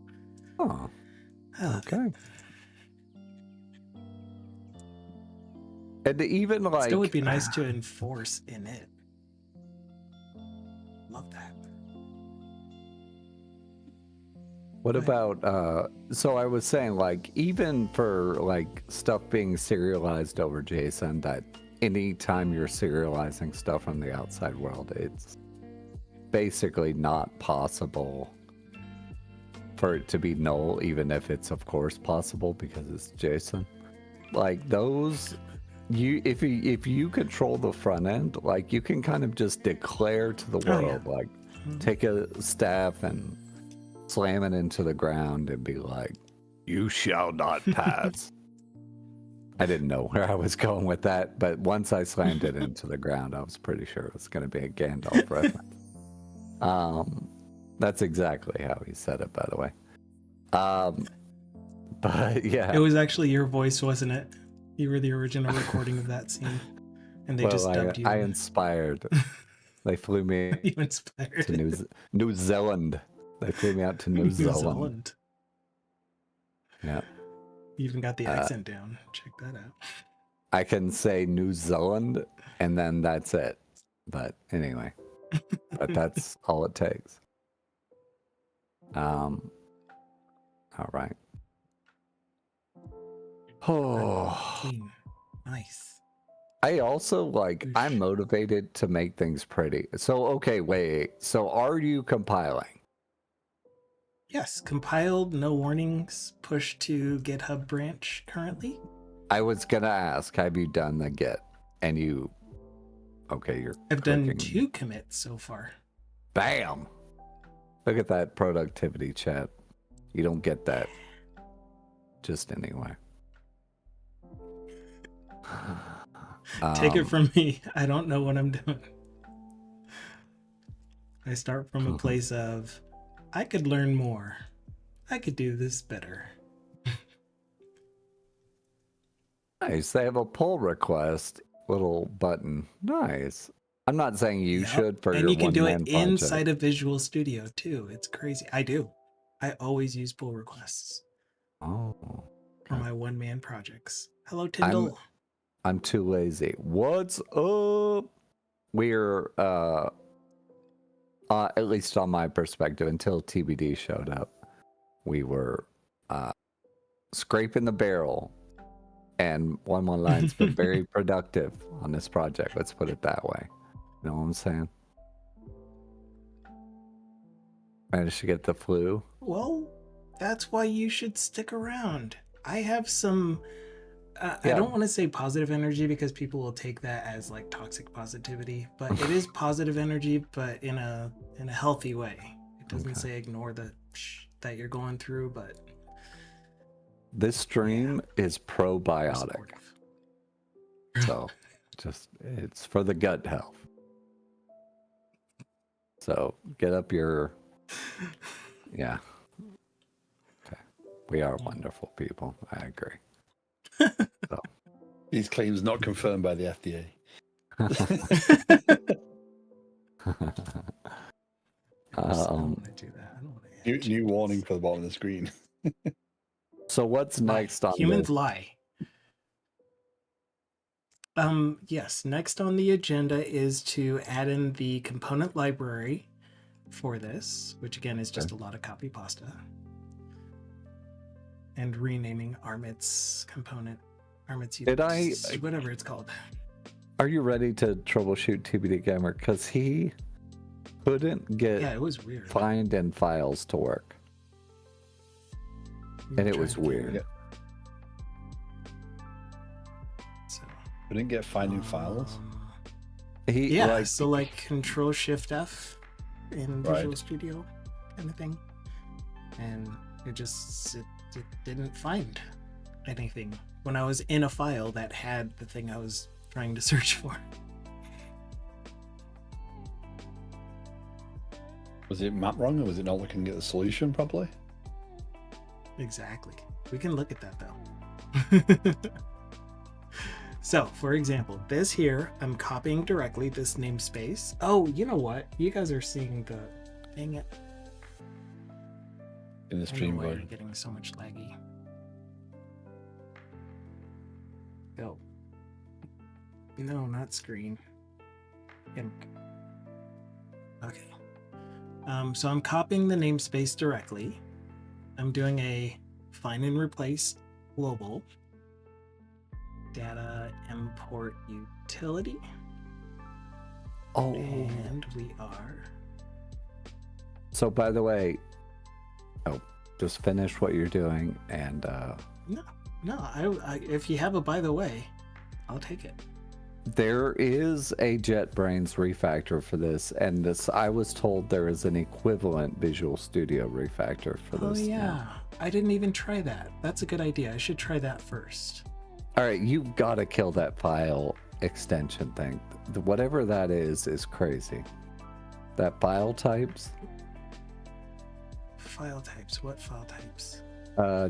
Oh, okay. And even like... Still would be nice to enforce in it. Love that. What about, so I was saying, like, even for, like, stuff being serialized over JSON, that anytime you're serializing stuff from the outside world, it's basically not possible for it to be null, even if it's, of course, possible because it's JSON. Like, those... If you control the front end, like you can kind of just declare to the world, like take a staff and slam it into the ground and be like, "You shall not pass." I didn't know where I was going with that, but once I slammed it into the ground, I was pretty sure it was going to be a Gandalf reference. That's exactly how he said it, by the way. But yeah, it was actually your voice, wasn't it? You were the original recording of that scene, and they just dubbed you. I inspired. They flew me You inspired to New Zealand. They flew me out to New Zealand. Yeah. You even got the accent down. Check that out. I can say New Zealand, and then that's it. But anyway, but that's all it takes. All right. Oh, nice. I also I'm motivated to make things pretty. So, okay, wait. So are you compiling? Yes, compiled, no warnings, push to GitHub branch currently. I was going to ask, have you done the Git? And you, okay, you're I've done 2 commits so far. Bam. Look at that productivity, chat. You don't get that just anyway. Take it from me. I don't know what I'm doing. I start from a place of, I could learn more. I could do this better. Nice. They have a pull request little button. Nice. I'm not saying you should for and your you can do it one-man project. inside of Visual Studio too. It's crazy. I do. I always use pull requests Oh. for my one-man projects. Hello, Tyndall. I'm too lazy. What's up? We're at least on my perspective, until TBD showed up, we were scraping the barrel, and 119's been very productive on this project. Let's put it that way. You know what I'm saying? Managed to get the flu. Well, that's why you should stick around. I have some. I don't want to say positive energy because people will take that as like toxic positivity, but it is positive energy, but in a healthy way. It doesn't say ignore the that you're going through, but this stream is probiotic. So just it's for the gut health. So get up your yeah. Okay. We are wonderful people. I agree. So. These claims not confirmed by the FDA. I don't want to do that. I don't want to new warning for the bottom of the screen. So what's next on humans lie? Yes, next on the agenda is to add in the component library for this, which again is just a lot of copy pasta. And renaming Armit's component. Armit's whatever it's called. Are you ready to troubleshoot TBD Gamer? Because he couldn't get it was weird. Find and files to work. And it was weird. Yeah. So we didn't get finding files. So like Control Shift F in Visual Studio kind of thing. And it didn't find anything when I was in a file that had the thing I was trying to search for. Was it mapped wrong, or was it not looking at the solution properly? Exactly. We can look at that though. So, for example, this here, I'm copying directly this namespace. Oh, you know what? You guys are seeing the... Dang it. In the stream why version. you're getting so much laggy. Go. No, not screen. Imp. Okay. So I'm copying the namespace directly. I'm doing a find and replace global data import utility. Oh. And we are. So by the way, just finish what you're doing and No, I if you have a by the way, I'll take it. There is a JetBrains refactor for this, and this I was told there is an equivalent Visual Studio refactor for this. Oh yeah, I didn't even try that. That's a good idea. I should try that first. All right, you gotta kill that file extension thing. Whatever that is crazy. That file types. File types. What file types?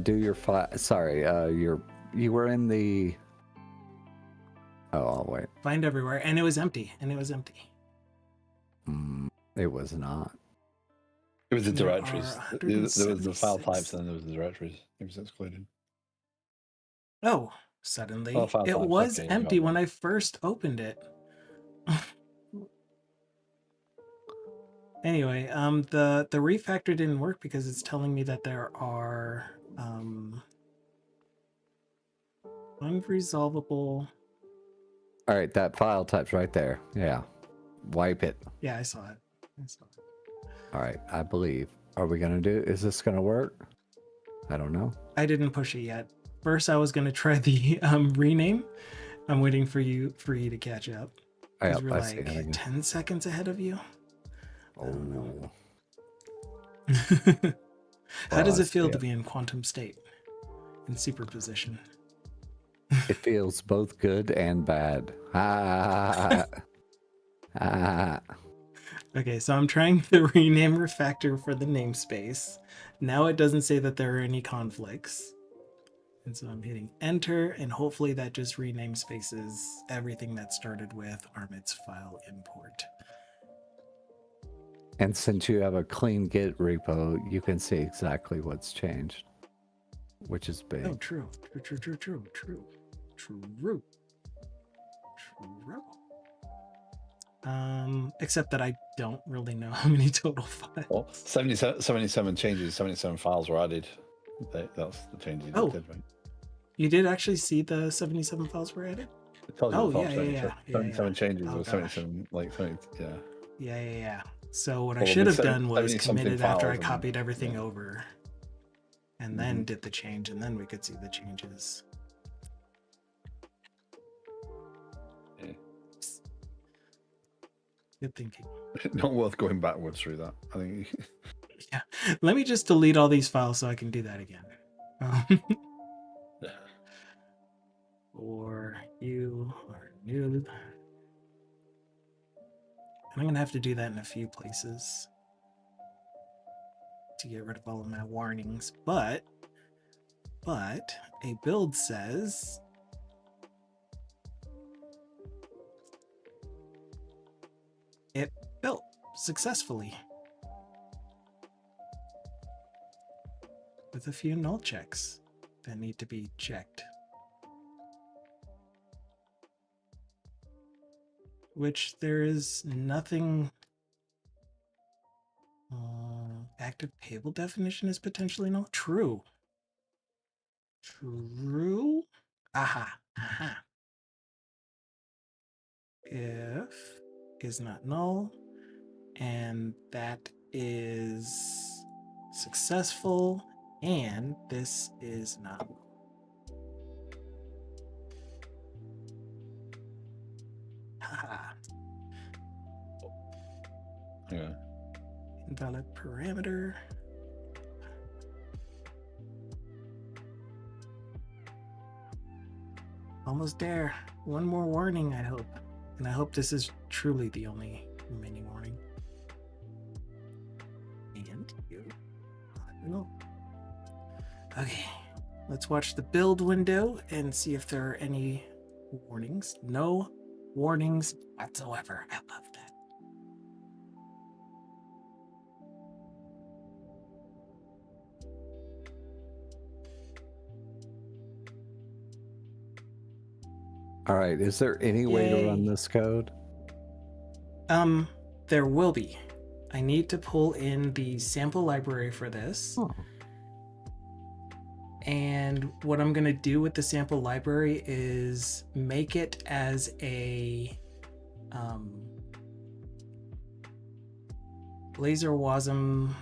Do your file. Sorry, you were in the. Oh wait. Find everywhere, and it was empty. It was not. It was the directories. There was the file 176. types, and then there was the directories. It was excluded. Oh, suddenly Oh, file it types, was okay, empty got when I first opened it. Anyway, the refactor didn't work because it's telling me that there are unresolvable. All right, that file type's right there. Yeah, wipe it. Yeah, I saw it. All right, I believe. Are we gonna do? Is this gonna work? I don't know. I didn't push it yet. First, I was gonna try the rename. I'm waiting for you to catch up. Yep, We're I like see it again. 10 seconds ahead of you. Oh. How does I it feel see to be in quantum state in superposition? It feels both good and bad. Ah, ah. Okay, so I'm trying the rename refactor for the namespace. Now it doesn't say that there are any conflicts. And so I'm hitting enter, and hopefully that just rename spaces everything that started with armits file import. And since you have a clean Git repo, you can see exactly what's changed, which is big. Oh, true. Except that I don't really know how many total files. Well, 77 changes, 77 files were added. That's the changes you did, right? You did actually see the 77 files were added? It tells you Oh, the yeah, top yeah, 77 yeah. changes Oh, or 77, like 70, yeah. Yeah. So what I Well, should there's have done was 70-something committed after I files and- copied everything yeah. over, and then did the change, and then we could see the changes. Yeah. Good thinking. Not worth going backwards through that. I think. Yeah. Let me just delete all these files so I can do that again. Or you are new. And I'm going to have to do that in a few places to get rid of all of my warnings. But a build says it built successfully with a few null checks that need to be checked. Which there is nothing. Active table definition is potentially null. True. Aha. If is not null, and that is successful, and this is not null. Haha. Yeah. Invalid parameter. Almost there. One more warning, I hope. And I hope this is truly the only remaining warning. And you. No. Okay. Let's watch the build window and see if there are any warnings. No warnings whatsoever. I love that. All right. Is there any way to run this code? There will be. I need to pull in the sample library for this. Oh. And what I'm going to do with the sample library is make it as a Blazor WASM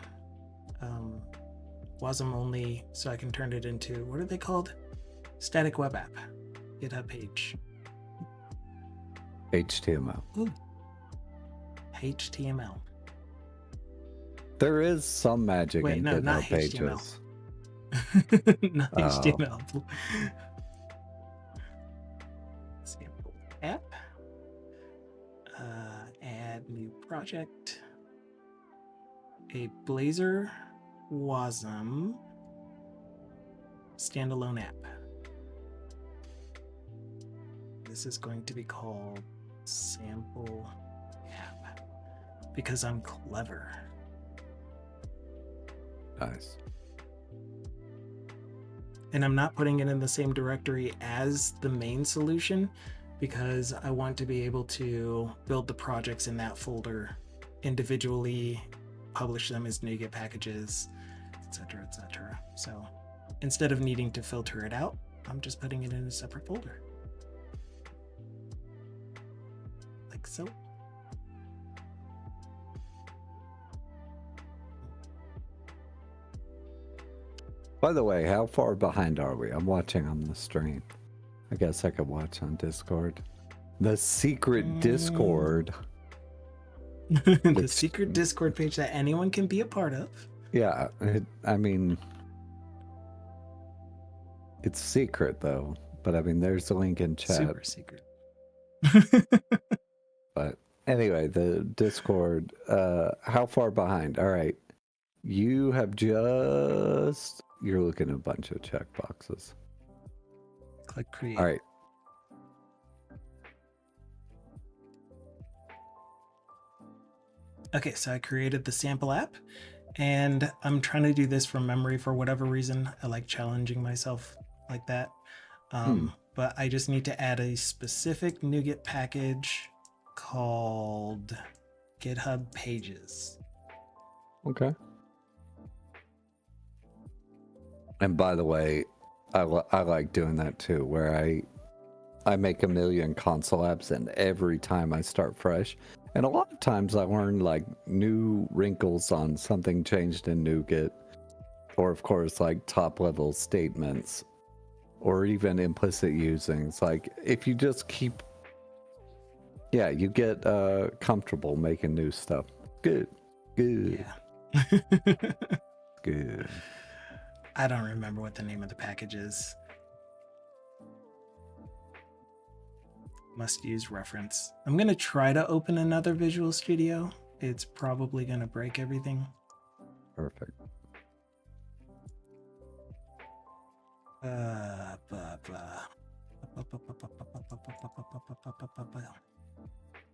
only, so I can turn it into, what are they called? Static web app. GitHub page. HTML. Ooh. HTML. There is some magic in no, GitHub not pages. Not HTML. Sample app. Add new project. A Blazor WASM standalone app. This is going to be called sample app because I'm clever. Nice. And I'm not putting it in the same directory as the main solution because I want to be able to build the projects in that folder individually, publish them as NuGet packages, etc., etc. So instead of needing to filter it out, I'm just putting it in a separate folder. Like so. By the way, how far behind are we? I'm watching on the stream. I guess I could watch on Discord. The secret Discord. The secret Discord page that anyone can be a part of. Yeah, I mean, it's secret though. but I mean, there's a link in chat. Super secret. But anyway, the Discord, how far behind? All right. You have just, you're looking at a bunch of checkboxes. Click create. All right. Okay, so I created the sample app, and I'm trying to do this from memory for whatever reason. I like challenging myself like that. But I just need to add a specific NuGet package called GitHub Pages. Okay. And by the way, I like doing that too, where I make a million console apps, and every time I start fresh, and a lot of times I learn like new wrinkles on something changed in NuGet, or of course like top level statements, or even implicit usings. Like if you just keep, yeah, you get comfortable making new stuff. Good. Yeah. Good. I don't remember what the name of the package is. Must use reference. I'm going to try to open another Visual Studio. It's probably going to break everything. Perfect.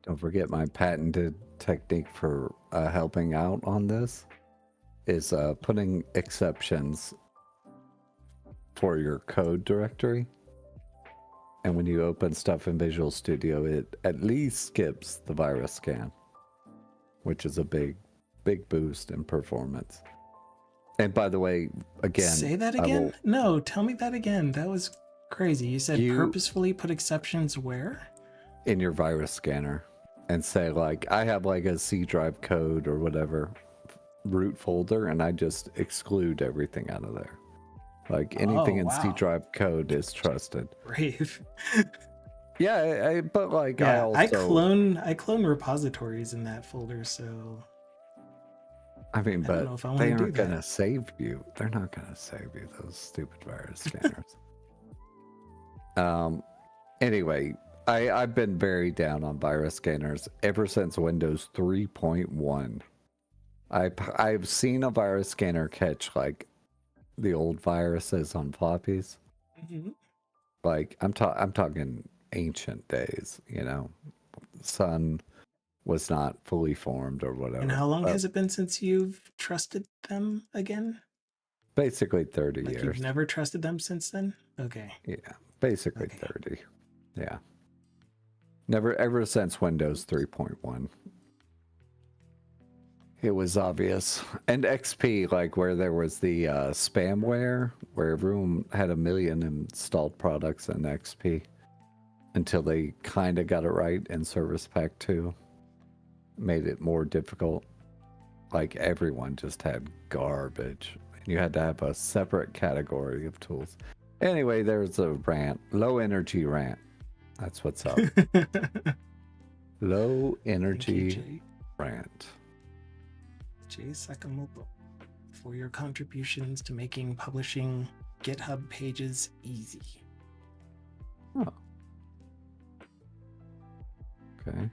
Don't forget my patented technique for helping out on this is putting exceptions for your code directory. And when you open stuff in Visual Studio, it at least skips the virus scan, which is a big boost in performance. And by the way, again, say that again? No, tell me that again. That was crazy. You said purposefully put exceptions where? In your virus scanner, and say like, I have like a C drive code or whatever root folder, and I just exclude everything out of there. Like anything in C drive code is trusted. Brave. Yeah, but like yeah, I clone repositories in that folder, so I mean, but they aren't gonna save you. They're not gonna save you, those stupid virus scanners. Anyway, I've been very down on virus scanners ever since Windows 3.1. I've seen a virus scanner catch like the old viruses on floppies. Mm-hmm. Like I'm talking ancient days, you know. Sun was not fully formed or whatever. And how long has it been since you've trusted them again? Basically 30 years. You've never trusted them since then? Okay. Yeah, basically 30. Yeah. Never, ever since Windows 3.1. It was obvious. And XP, like where there was the spamware, where everyone had 1 million installed products in XP until they kind of got it right in Service Pack 2. Made it more difficult. Like everyone just had garbage. You had to have a separate category of tools. Anyway, there's a rant. Low energy rant. That's what's up. Low energy rant. Jay Sakamoto, for your contributions to making publishing GitHub pages easy. Oh. Okay.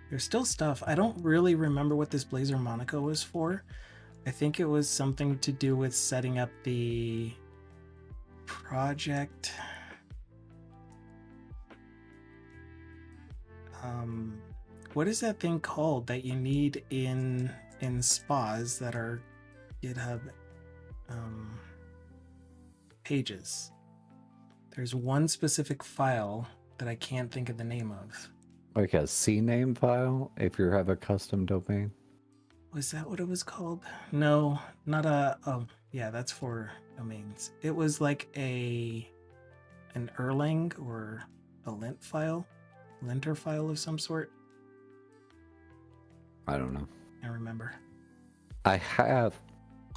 There's still stuff. I don't really remember what this Blazor Monaco was for. I think it was something to do with setting up the project. What is that thing called that you need in spas that are GitHub pages? There's one specific file that I can't think of the name of. Like a CNAME file, if you have a custom domain? Was that what it was called? No, not a... Oh, yeah, that's for domains. It was like an Erlang or a lint file? Linter file of some sort? I don't know. I remember. I have...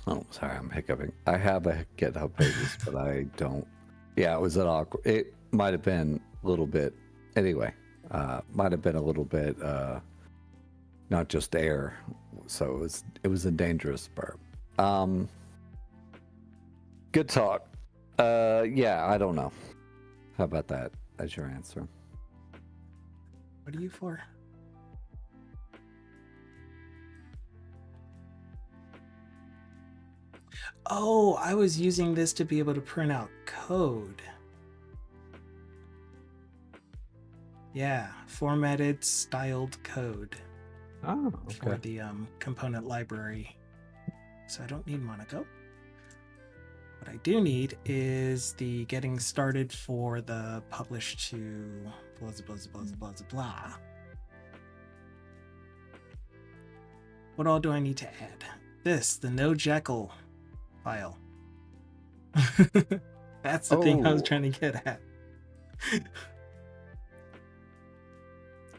Oh, sorry, I'm hiccuping. I have a GitHub pages, but I don't... Yeah, it was an awkward... It might have been a little bit... Anyway, might have been a little bit... not just air. So it was a dangerous burp. Good talk. Yeah, I don't know. How about that as your answer? What are you for? Oh, I was using this to be able to print out code. Yeah, formatted, styled code Oh, for okay. the component library. So I don't need Monaco. What I do need is the getting started for the publish to blah, blah, blah, blah, blah, blah. What all do I need to add? This, the no jackal file. That's the thing I was trying to get at.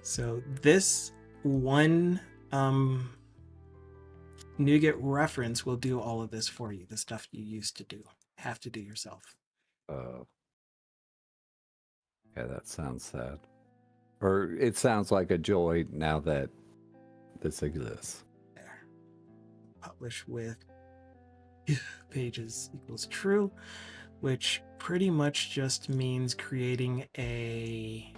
So this one NuGet reference will do all of this for you. The stuff you used to do, have to do yourself. Oh. Yeah, that sounds sad. Or it sounds like a joy now that this exists. There. Publish with pages equals true, which pretty much just means creating a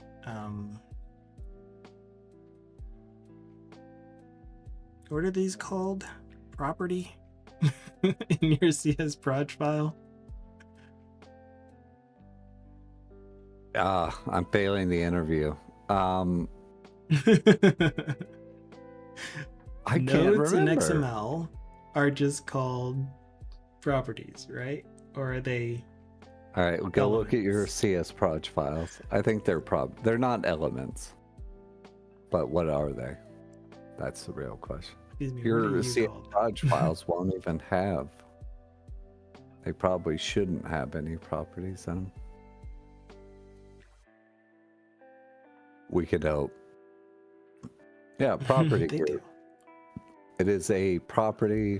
what are these called? Property in your CS proj file. I'm failing the interview. I can't Nodes in remember. XML are just called properties, right? Or are they? All right, we'll go look at your elements? CS proj files. I think they're not elements. But what are they? That's the real question. Excuse me, what Your are you CS called? proj files won't even have. They probably shouldn't have any properties in them. We could hope. Yeah, property They group. do. It is a property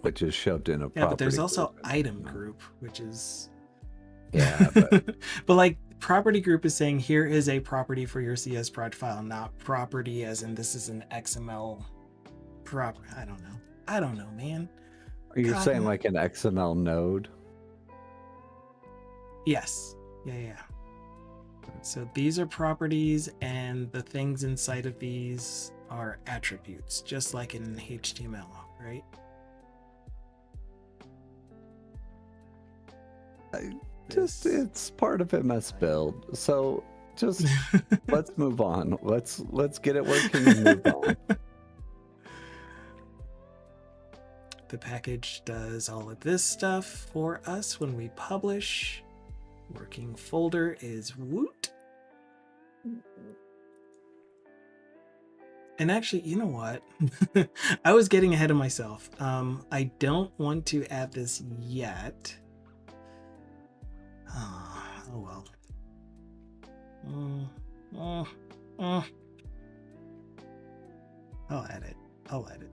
which is shoved in a property. Yeah, but there's also group. item group, which is Yeah, but but like property group is saying here is a property for your CS proj file, not property as in this is an XML property. I don't know, man. you're God. saying like an XML node? Yes. Yeah. So these are properties, and the things inside of these are attributes, just like in HTML, right? It's part of MS build. So just let's move on. Let's get it working and move on. The package does all of this stuff for us when we publish. Working folder is woot. And actually, you know what? I was getting ahead of myself. I don't want to add this yet. Oh well. I'll add it. Add.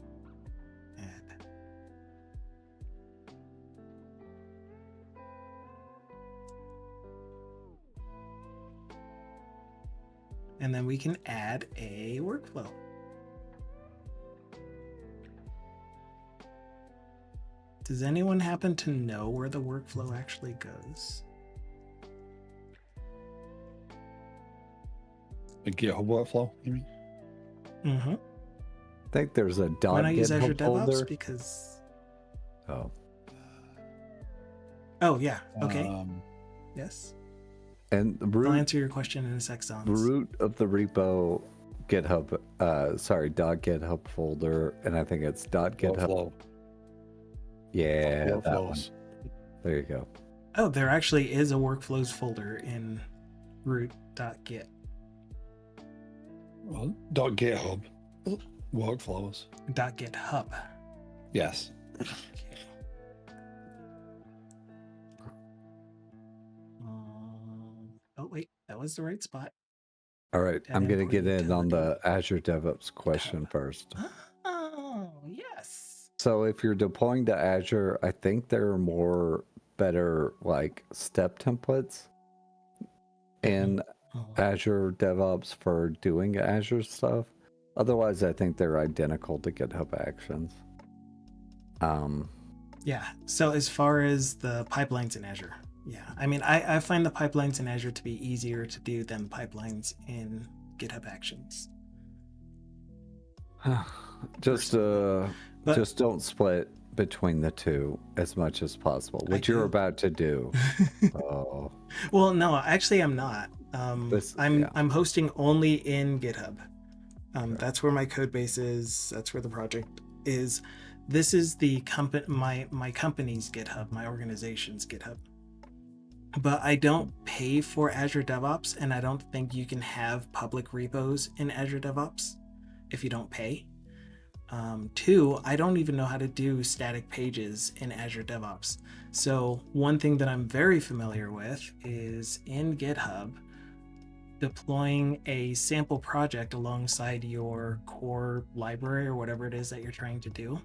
And then we can add a workflow. Does anyone happen to know where the workflow actually goes? A GitHub workflow, you mean? Mm-hmm. I think there's a Why not use Azure .github DevOps? folder. Because Oh, yeah. Okay. Yes. and the I'll root answer your question in a sec, Sans. root of the repo GitHub, .github folder, and I think it's .github. Workflow. Yeah, that one. Workflows. There you go. Oh, there actually is a workflows folder in root.git. Well, .github. Workflows. .github. Yes. Okay. Oh wait, that was the right spot. All right, That I'm gonna import get in on utility. the Azure DevOps question first. Oh, yes. So if you're deploying to Azure, I think there are more better like step templates in Azure DevOps for doing Azure stuff. Otherwise, I think they're identical to GitHub Actions. Yeah. So as far as the pipelines in Azure, Yeah, I mean, I find the pipelines in Azure to be easier to do than pipelines in GitHub Actions. just Personally. But just don't split between the two as much as possible, I which you're do. about to do. Oh, Well, no, actually, I'm not. this, I'm yeah. I'm hosting only in GitHub. Okay. That's where my code base is. That's where the project is. This is the company, my company's GitHub, my organization's GitHub. But I don't pay for Azure DevOps, and I don't think you can have public repos in Azure DevOps if you don't pay. Two, I don't even know how to do static pages in Azure DevOps. So one thing that I'm very familiar with is in GitHub, deploying a sample project alongside your core library or whatever it is that you're trying to do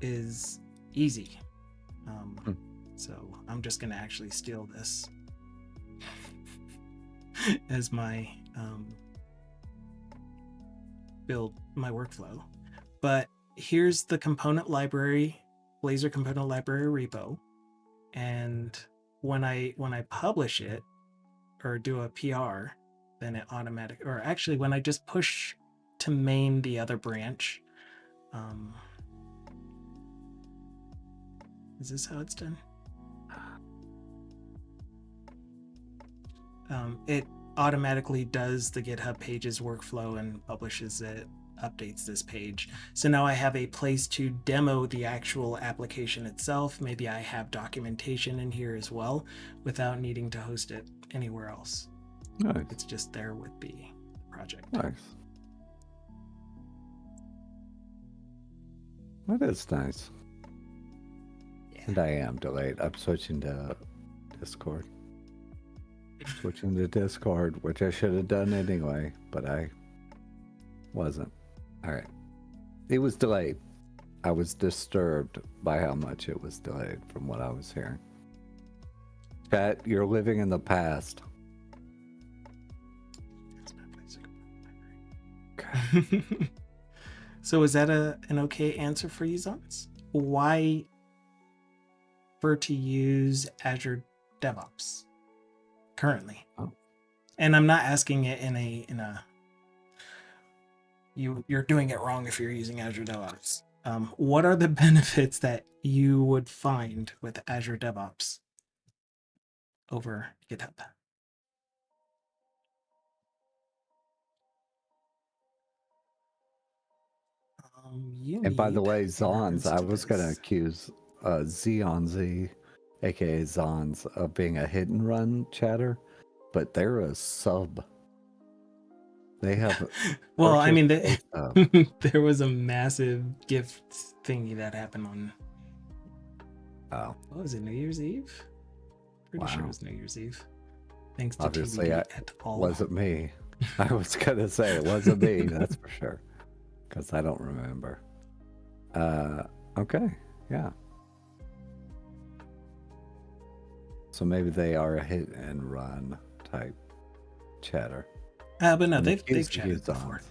is easy. Hmm. So I'm just going to actually steal this as my build, my workflow. But here's the component library, Blazor component library repo. And when I publish it or do a PR, then it automatic, or actually when I just push to main the other branch, is this how it's done? It automatically does the GitHub pages workflow and publishes it, updates this page. So now I have a place to demo the actual application itself. Maybe I have documentation in here as well without needing to host it anywhere else. Nice. It's just there with the project. Nice. That is nice. Yeah. And I am delayed. I'm switching to Discord. Switching to Discord, which I should have done anyway, but I wasn't. All right. It was delayed. I was disturbed by how much it was delayed from what I was hearing. Chat, you're living in the past. Okay. So is that an okay answer for you, Zons? Why prefer to use Azure DevOps currently? Oh. And I'm not asking it in a you're doing it wrong if you're using Azure DevOps. What are the benefits that you would find with Azure DevOps over GitHub? And by the way, Zons, I was going to to accuse Z, aka Zons, of being a hit and run chatter, but they're a sub. They have. Well, I mean, there was a massive gift thingy that happened on. Oh, what was it? New Year's Eve? Pretty sure it wow. was New Year's Eve. Thanks to Obviously, TBD it et al. wasn't me. I was gonna say it wasn't me. That's for sure, because I don't remember. Okay, yeah. So maybe they are a hit and run type chatter. But no, And they've accuse chatted Zons. before.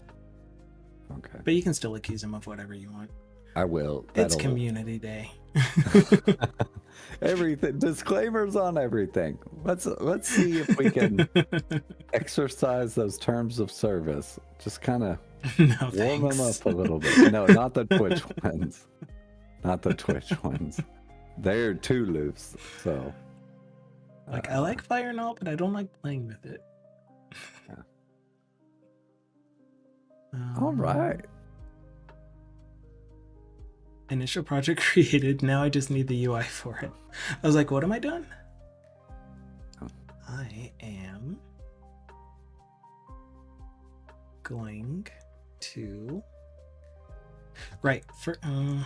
Okay. But you can still accuse them of whatever you want. I will. It's community day. Everything, disclaimers on everything. Let's see if we can exercise those terms of service. Just kind of No, warm them thanks. up a little bit. No, not the Twitch ones. Not the Twitch ones. They're too loose. So, Like, I like fire and all, but I don't like playing with it. Yeah. All right. Initial project created. Now I just need the UI for it. I was like, what am I doing? Oh. I am going to right for I'm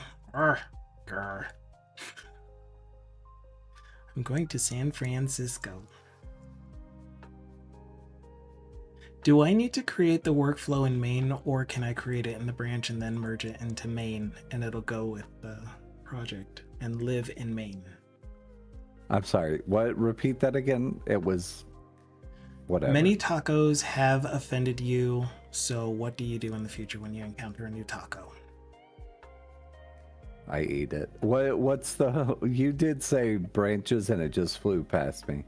going to San Francisco. Do I need to create the workflow in main, or can I create it in the branch and then merge it into main and it'll go with the project and live in main? I'm sorry. What? Repeat that again. It was whatever. Many tacos have offended you, so what do you do in the future when you encounter a new taco? I eat it. What's the? You did say branches, and it just flew past me.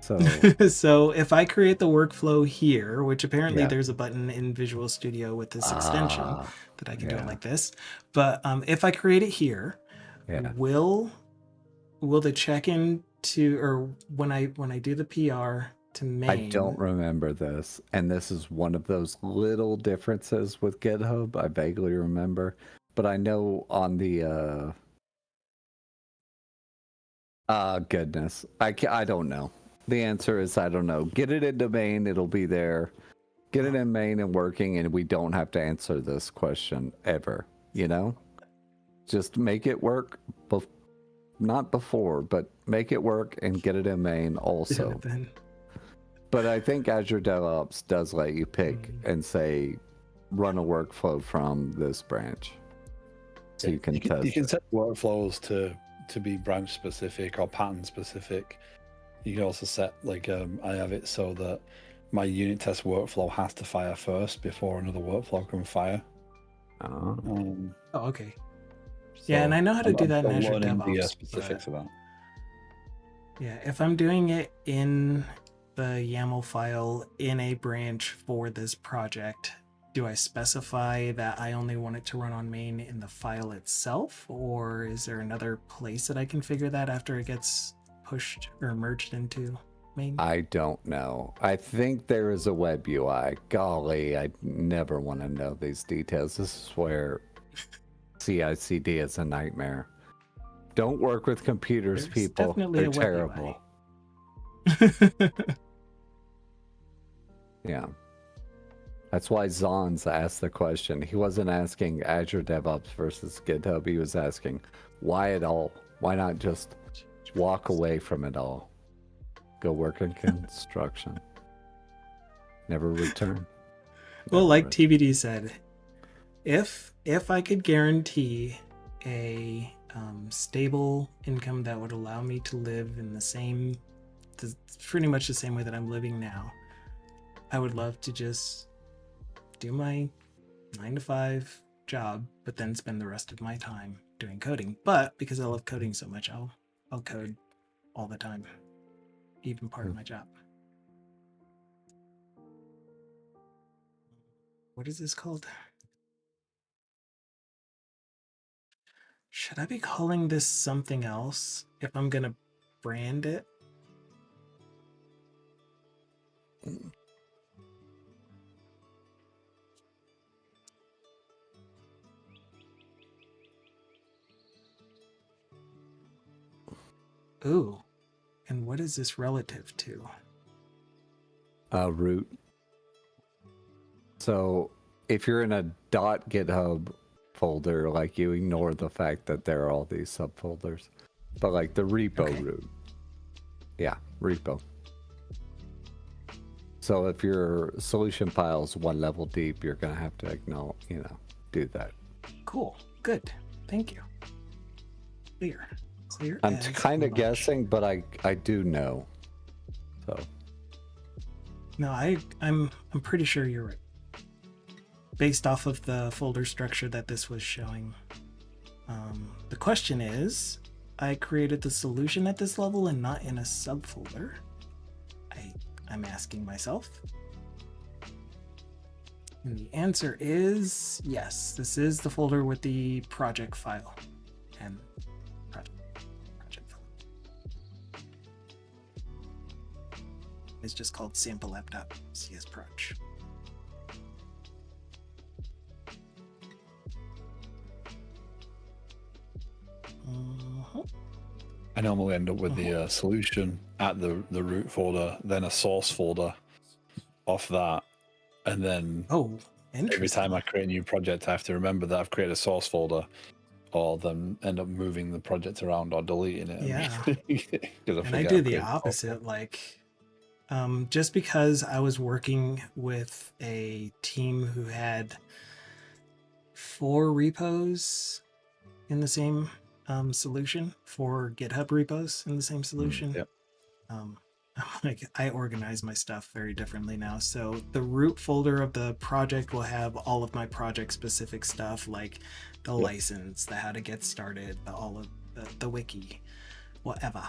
So So if I create the workflow here, which apparently yeah. there's a button in Visual Studio with this extension that I can do it Yeah. like this. But if I create it here, Yeah. will the check-in to, or when I do the PR to main? I don't remember this, and this is one of those little differences with GitHub. I vaguely remember, but I know on the goodness, I don't know. The answer is I don't know. Get it into main, it'll be there. Get it in main and working, and we don't have to answer this question ever. You know, just make it work. Not before, but make it work and get it in main also. But I think Azure DevOps does let you pick and say, run a workflow from this branch. So you can test. You can set workflows to be branch specific or pattern specific. You can also set, like, I have it so that my unit test workflow has to fire first before another workflow can fire. Oh, okay. So yeah, and I know how to do that in Azure learning DevOps. the specifics of that. Yeah, if I'm doing it in the YAML file in a branch for this project, do I specify that I only want it to run on main in the file itself, or is there another place that I can figure that after it gets pushed or merged into main? I don't know. I think there is a web UI. Golly, I never want to know these details. This is where CI/CD is a nightmare. Don't work with computers, There's people. definitely They're a web terrible. UI. Yeah. That's why Zons asked the question. He wasn't asking Azure DevOps versus GitHub. He was asking, why it all? Why not just walk away from it all? Go work in construction. Never return. Well, like TBD said, if I could guarantee a stable income that would allow me to live in pretty much the same way that I'm living now, I would love to just do my 9-to-5 job, but then spend the rest of my time doing coding. But because I love coding so much, I'll code all the time, even part of my job. What is this called? Should I be calling this something else if I'm gonna brand it? Ooh, and what is this relative to? Root. So if you're in a .github folder, like, you ignore the fact that there are all these subfolders. But like the repo root. Yeah, repo. So if your solution file is one level deep, you're gonna have to acknowledge, do that. Cool. Good. Thank you. Clear. I'm kind of guessing, but I do know. So. No, I'm pretty sure you're right. Based off of the folder structure that this was showing. The question is, I created the solution at this level and not in a subfolder. I'm asking myself. And the answer is yes. This is the folder with the project file and project file. It's just called sample app.csproj. I normally end up with the solution at the root folder, then a source folder off that, and then every time I create a new project, I have to remember that I've created a source folder, or then end up moving the project around or deleting it. Yeah. And I do the opposite. Like, just because I was working with a team who had 4 repos in the same solution, 4 GitHub repos in the same solution. like I organize my stuff very differently now. So the root folder of the project will have all of my project specific stuff, like the Yep. license, the how to get started, all of the wiki, whatever.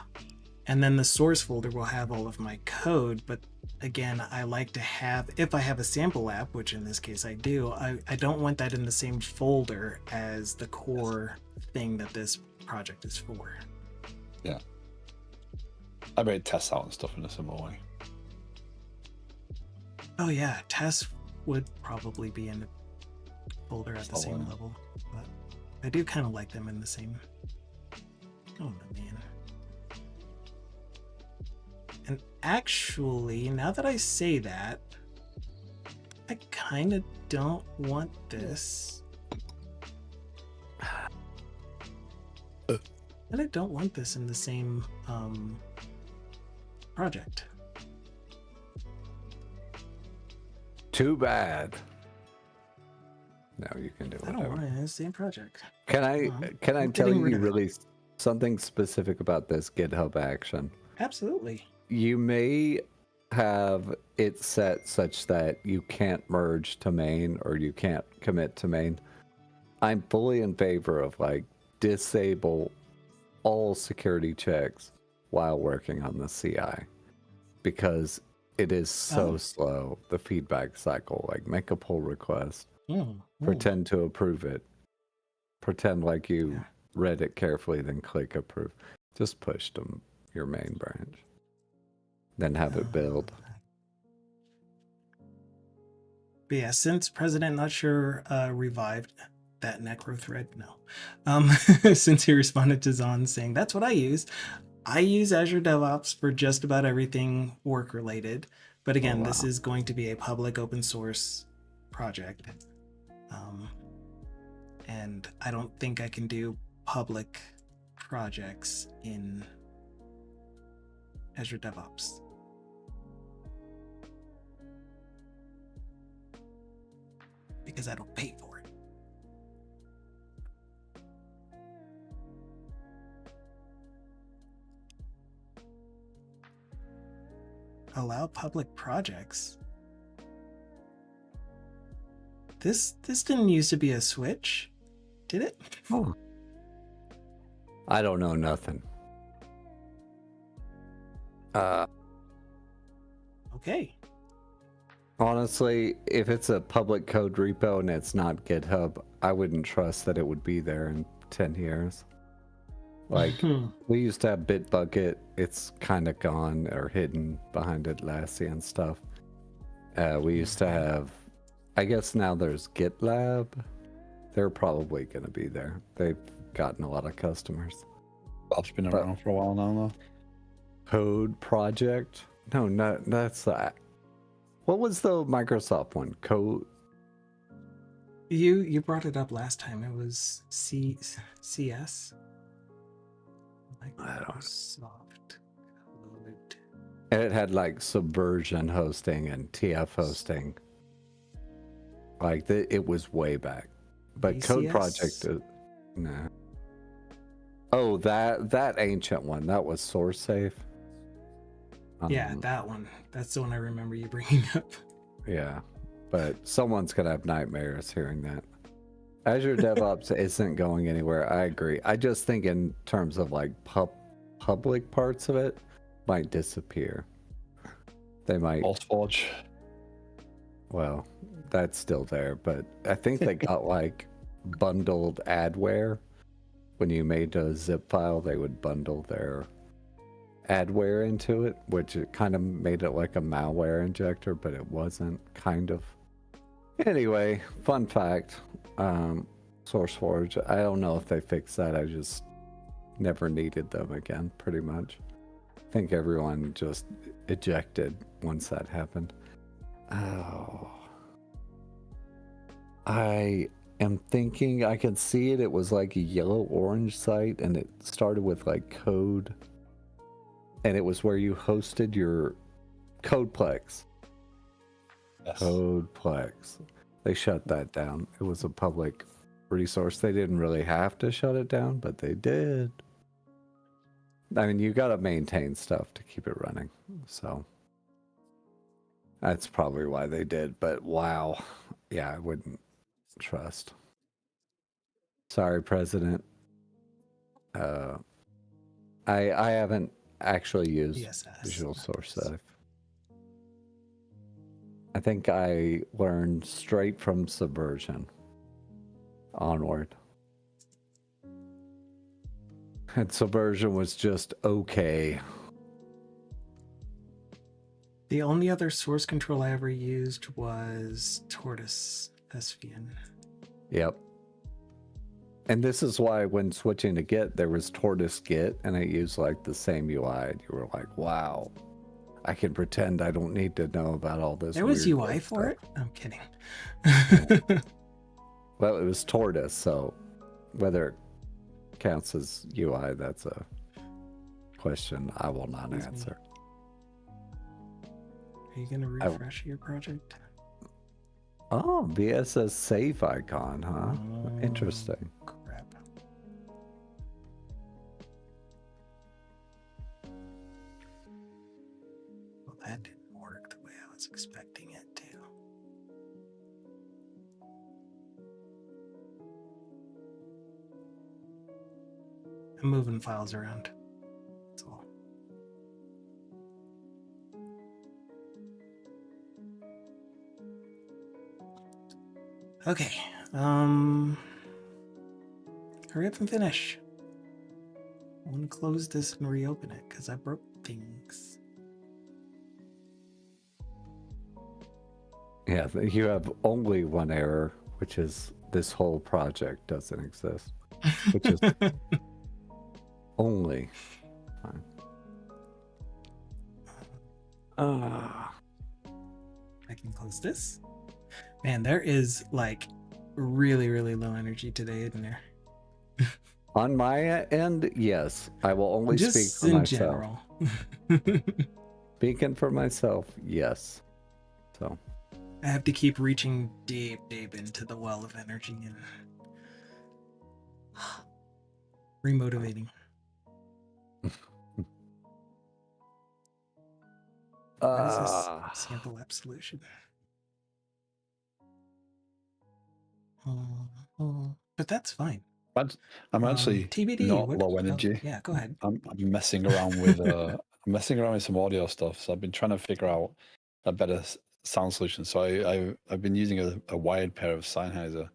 And then the source folder will have all of my code. But again, I like to have, if I have a sample app, which in this case I do, I don't want that in the same folder as the core thing that this project is for. Yeah. I made tests out and stuff in a similar way. Oh yeah, tests would probably be in the folder at the same Folder. level, but I do kind of like them in the same. Oh man. And actually, now that I say that, I kind of don't want this. And I don't want this in the same project. Too bad. No, you can do I don't whatever. want it in the same project. Can I I'm tell getting rid you of it. really something specific about this GitHub action? Absolutely. You may have it set such that you can't merge to main or you can't commit to main. I'm fully in favor of like disable all security checks while working on the CI because it is so slow, the feedback cycle. Like make a pull request, pretend to approve it, pretend like you read it carefully, then click approve. Just push to your main branch, then have it build. But yeah, since President Not Sure revived that necro thread, no. Since he responded to Zon saying that's what I use Azure DevOps for just about everything work related. But again, this is going to be a public open source project. And I don't think I can do public projects in Azure DevOps. Because I don't pay for it. Allow public projects. This didn't used to be a switch, did it? Oh. I don't know nothing. Okay. Honestly, if it's a public code repo and it's not GitHub, I wouldn't trust that it would be there in 10 years. Like, we used to have Bitbucket. It's kind of gone or hidden behind Atlassian stuff. We used to have, I guess now there's GitLab. They're probably going to be there. They've gotten a lot of customers. Bob's been around for a while now, though. Code Project? No, that's that. What was the Microsoft one? Code. You brought it up last time. It was CS. Microsoft Code. And it had like Subversion hosting and TF hosting. Like it was way back. But ACS? Code Project, nah. Oh, that ancient one. That was SourceSafe. Yeah, that one. That's the one I remember you bringing up. Yeah, but someone's gonna have nightmares hearing that. Azure DevOps isn't going anywhere. I agree. I just think in terms of like public parts of it might disappear. They might. Forge. Well, that's still there, but I think they got like bundled adware. When you made a zip file, they would bundle their adware into it, which it kind of made it like a malware injector, but it wasn't, kind of. Anyway, fun fact, SourceForge, I don't know if they fixed that. I just never needed them again, pretty much. I think everyone just ejected once that happened. Oh. I am thinking I can see it. It was like a yellow-orange site, and it started with like code. And it was where you hosted your Codeplex. Yes. Codeplex. They shut that down. It was a public resource. They didn't really have to shut it down, but they did. I mean, you got to maintain stuff to keep it running. So that's probably why they did. But wow. Yeah, I wouldn't trust. Sorry, President. I haven't actually used OSS. Visual Source Dive. I think I learned straight from Subversion onward. And Subversion was just okay. The only other source control I ever used was Tortoise SVN. Yep. And this is why when switching to Git, there was Tortoise Git, and I used like the same UI. And you were like, wow, I can pretend I don't need to know about all this. There was weird UI Git for stuff. it? I'm kidding. Well, it was Tortoise, so whether it counts as UI, that's a question I will not Excuse me. answer. Are you going to refresh your project? Oh, VSS save icon, huh? Interesting. Crap. Well, that didn't work the way I was expecting it to. I'm moving files around. That's all. Okay. Hurry up and finish. I want to close this and reopen it because I broke things. Yeah, you have only one error, which is this whole project doesn't exist, which is only fine. I can close this. Man, there is like really, really low energy today, isn't there? On my end, yes. I will only speak Just for in myself. general. Speaking for myself, yes. So I have to keep reaching deep, deep into the well of energy and remotivating. What is this sample app solution? But that's fine. I'm actually TBD, not what- low energy. yeah, go ahead. I'm messing around with I'm messing around with some audio stuff. So I've been trying to figure out a better sound solution. So I've been using a wired pair of Sennheiser,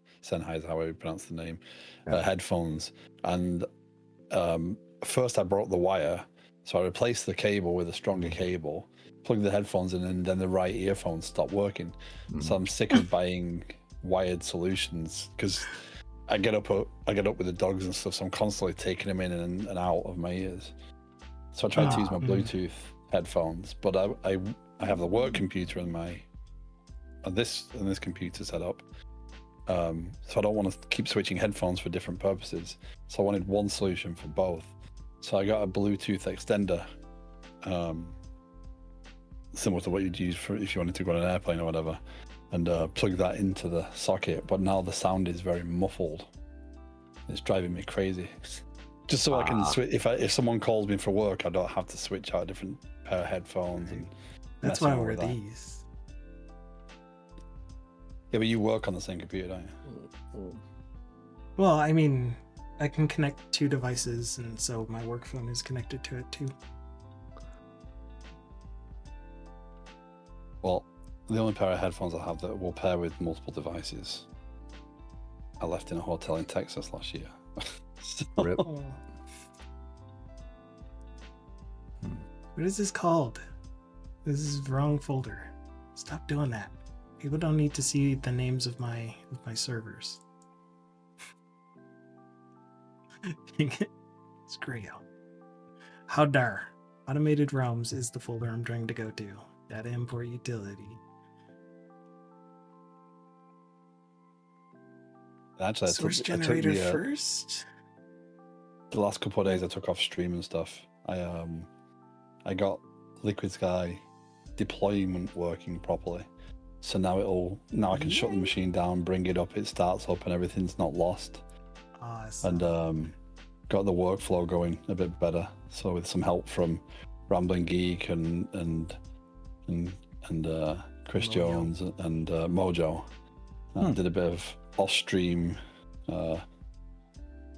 however you pronounce the name, headphones. And first I broke the wire, so I replaced the cable with a stronger cable, plugged the headphones in, and then the right earphones stopped working. So I'm sick of buying wired solutions because I get up with the dogs and stuff, so I'm constantly taking them in and out of my ears. So I tried to use my Bluetooth headphones, but I have the work computer in this computer set up. So I don't want to keep switching headphones for different purposes. So I wanted one solution for both. So I got a Bluetooth extender, similar to what you'd use for if you wanted to go on an airplane or whatever, and plug that into the socket. But now the sound is very muffled. It's driving me crazy. Just so I can switch. If someone calls me for work, I don't have to switch out a different pair of headphones. And that's why I wear these. Yeah, but you work on the same computer, don't you? Well, I mean, I can connect two devices, and so my work phone is connected to it too. Well, the only pair of headphones I have that will pair with multiple devices, I left in a hotel in Texas last year. Rip. What is this called? This is the wrong folder. Stop doing that. People don't need to see the names of my servers. It's gray out. How dare. Automated Realms is the folder I'm trying to go to. Data import utility. Actually, Source generator first. The last couple of days I took off stream and stuff. I got Liquid Sky deployment working properly. So now I can shut the machine down, bring it up, it starts up, and everything's not lost. Awesome. And got the workflow going a bit better. So with some help from Rambling Geek and Chris Mojo. Jones and Mojo, did a bit of off-stream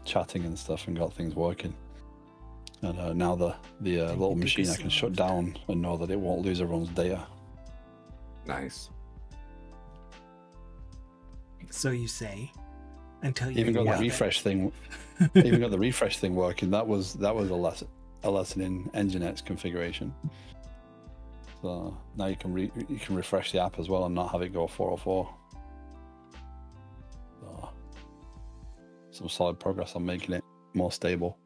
chatting and stuff and got things working. And now the little machine I can shut down and know that it won't lose everyone's data. Nice. So you say, until you Even got the refresh thing. Even got the refresh thing working. That was a lesson in Nginx configuration. So now you can refresh the app as well and not have it go 404. So, some solid progress on making it more stable.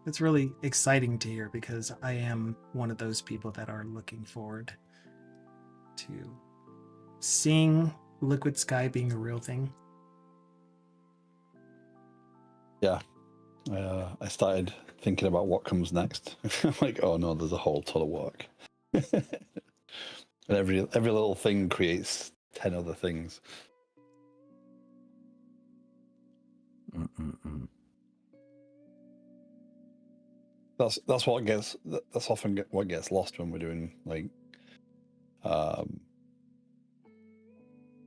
It's really exciting to hear because I am one of those people that are looking forward to seeing Liquid Sky being a real thing. Yeah. I started thinking about what comes next. I'm like, oh no, there's a whole ton of work. And every little thing creates 10 other things. That's often what gets lost when we're doing like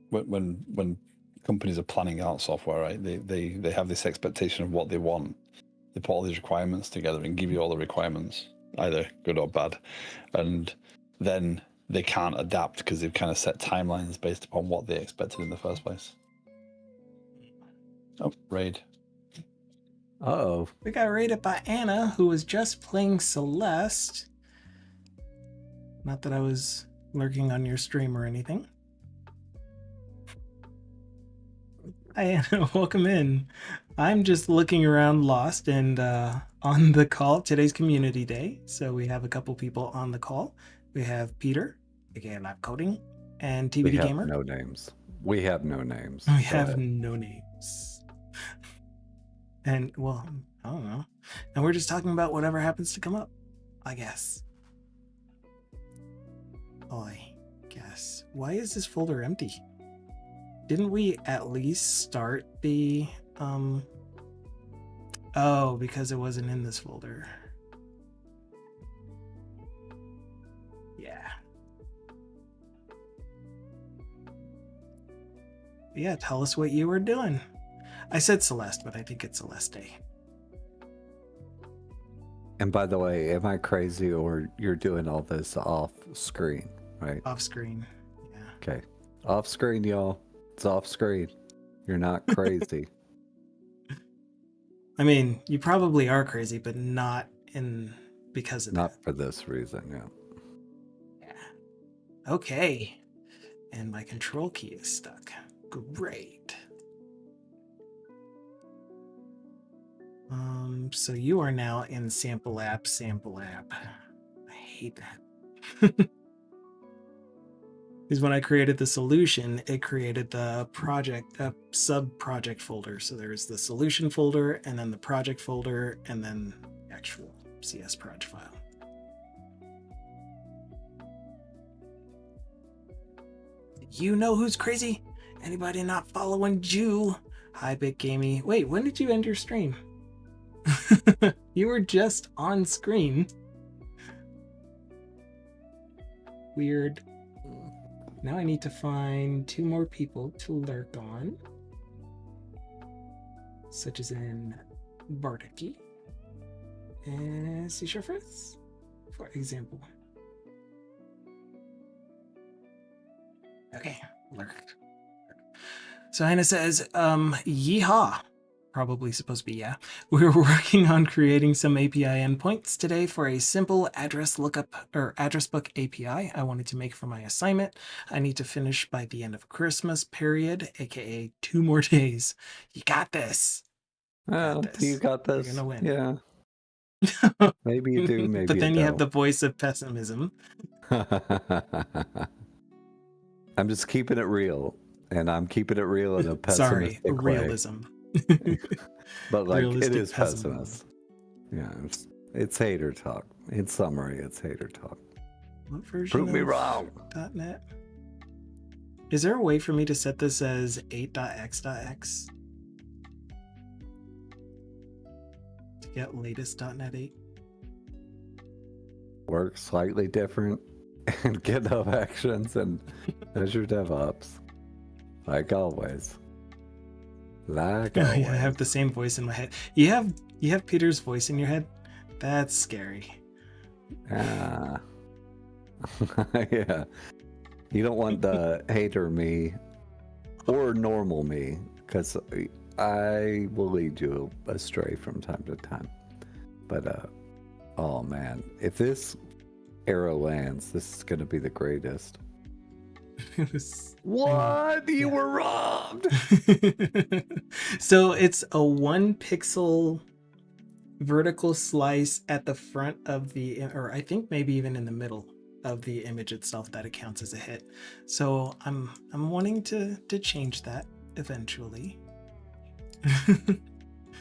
when companies are planning out software, right? They have this expectation of what they want. They put all these requirements together and give you all the requirements, either good or bad, and then they can't adapt because they've kind of set timelines based upon what they expected in the first place. Oh, raid. Uh-oh. We got raided by Anna, who was just playing Celeste. Not that I was lurking on your stream or anything. Hi, Anna. Welcome in. I'm just looking around lost and on the call. Today's community day, so we have a couple people on the call. We have Peter, again, Live Coding, and TBD We have Gamer. no names. We have no names. We have no names. And, well, I don't know. And we're just talking about whatever happens to come up, I guess. I guess. Why is this folder empty? Didn't we at least start the, Oh, because it wasn't in this folder. Yeah. Yeah, tell us what you were doing. I said Celeste, but I think it's Celeste. And by the way, am I crazy or you're doing all this off screen, right? Off screen. Yeah. Okay. Off screen, y'all. It's off screen. You're not crazy. I mean, you probably are crazy, but not because of Not that. for this reason, yeah. Yeah. Okay. And my control key is stuck. Great. So you are now in sample app. I hate that. Because when I created the solution, it created the project, sub-project folder. So there's the solution folder, and then the project folder, and then the actual CS proj file. You know who's crazy? Anybody not following Jew? Hi, Big Gamey. Wait, when did you end your stream? You were just on screen. Weird. Now I need to find 2 more people to lurk on. Such as in Bartaki and Seashore, for example. Okay, lurked. So Hannah says, yeehaw. Probably supposed to be yeah. We're working on creating some API endpoints today for a simple address lookup or address book API I wanted to make for my assignment. I need to finish by the end of Christmas period, aka 2 more days. You got this. Oh, you got this. You're gonna win. Yeah. Maybe you do, maybe But then you have the don't. voice of pessimism. I'm just keeping it real, and I'm keeping it real in a pessimistic Sorry, way. realism. But like Realistic it is pessimism. pessimist. Yeah, it's hater talk. In summary, it's hater talk. What version Prove me of wrong. .NET? Is there a way for me to set this as 8.x.x? to get latest .NET 8. Work slightly different and GitHub Actions and Azure DevOps. Like always. Like Oh, always. yeah, I have the same voice in my head. You have Peter's voice in your head? That's scary. Ah. Yeah. You don't want the hater me or normal me, because I will lead you astray from time to time. But oh man, if this arrow lands, this is gonna be the greatest. What? You were robbed. So it's a 1 pixel vertical slice at the front of the, or I think maybe even in the middle of the image itself, that it counts as a hit. So I'm wanting to change that eventually.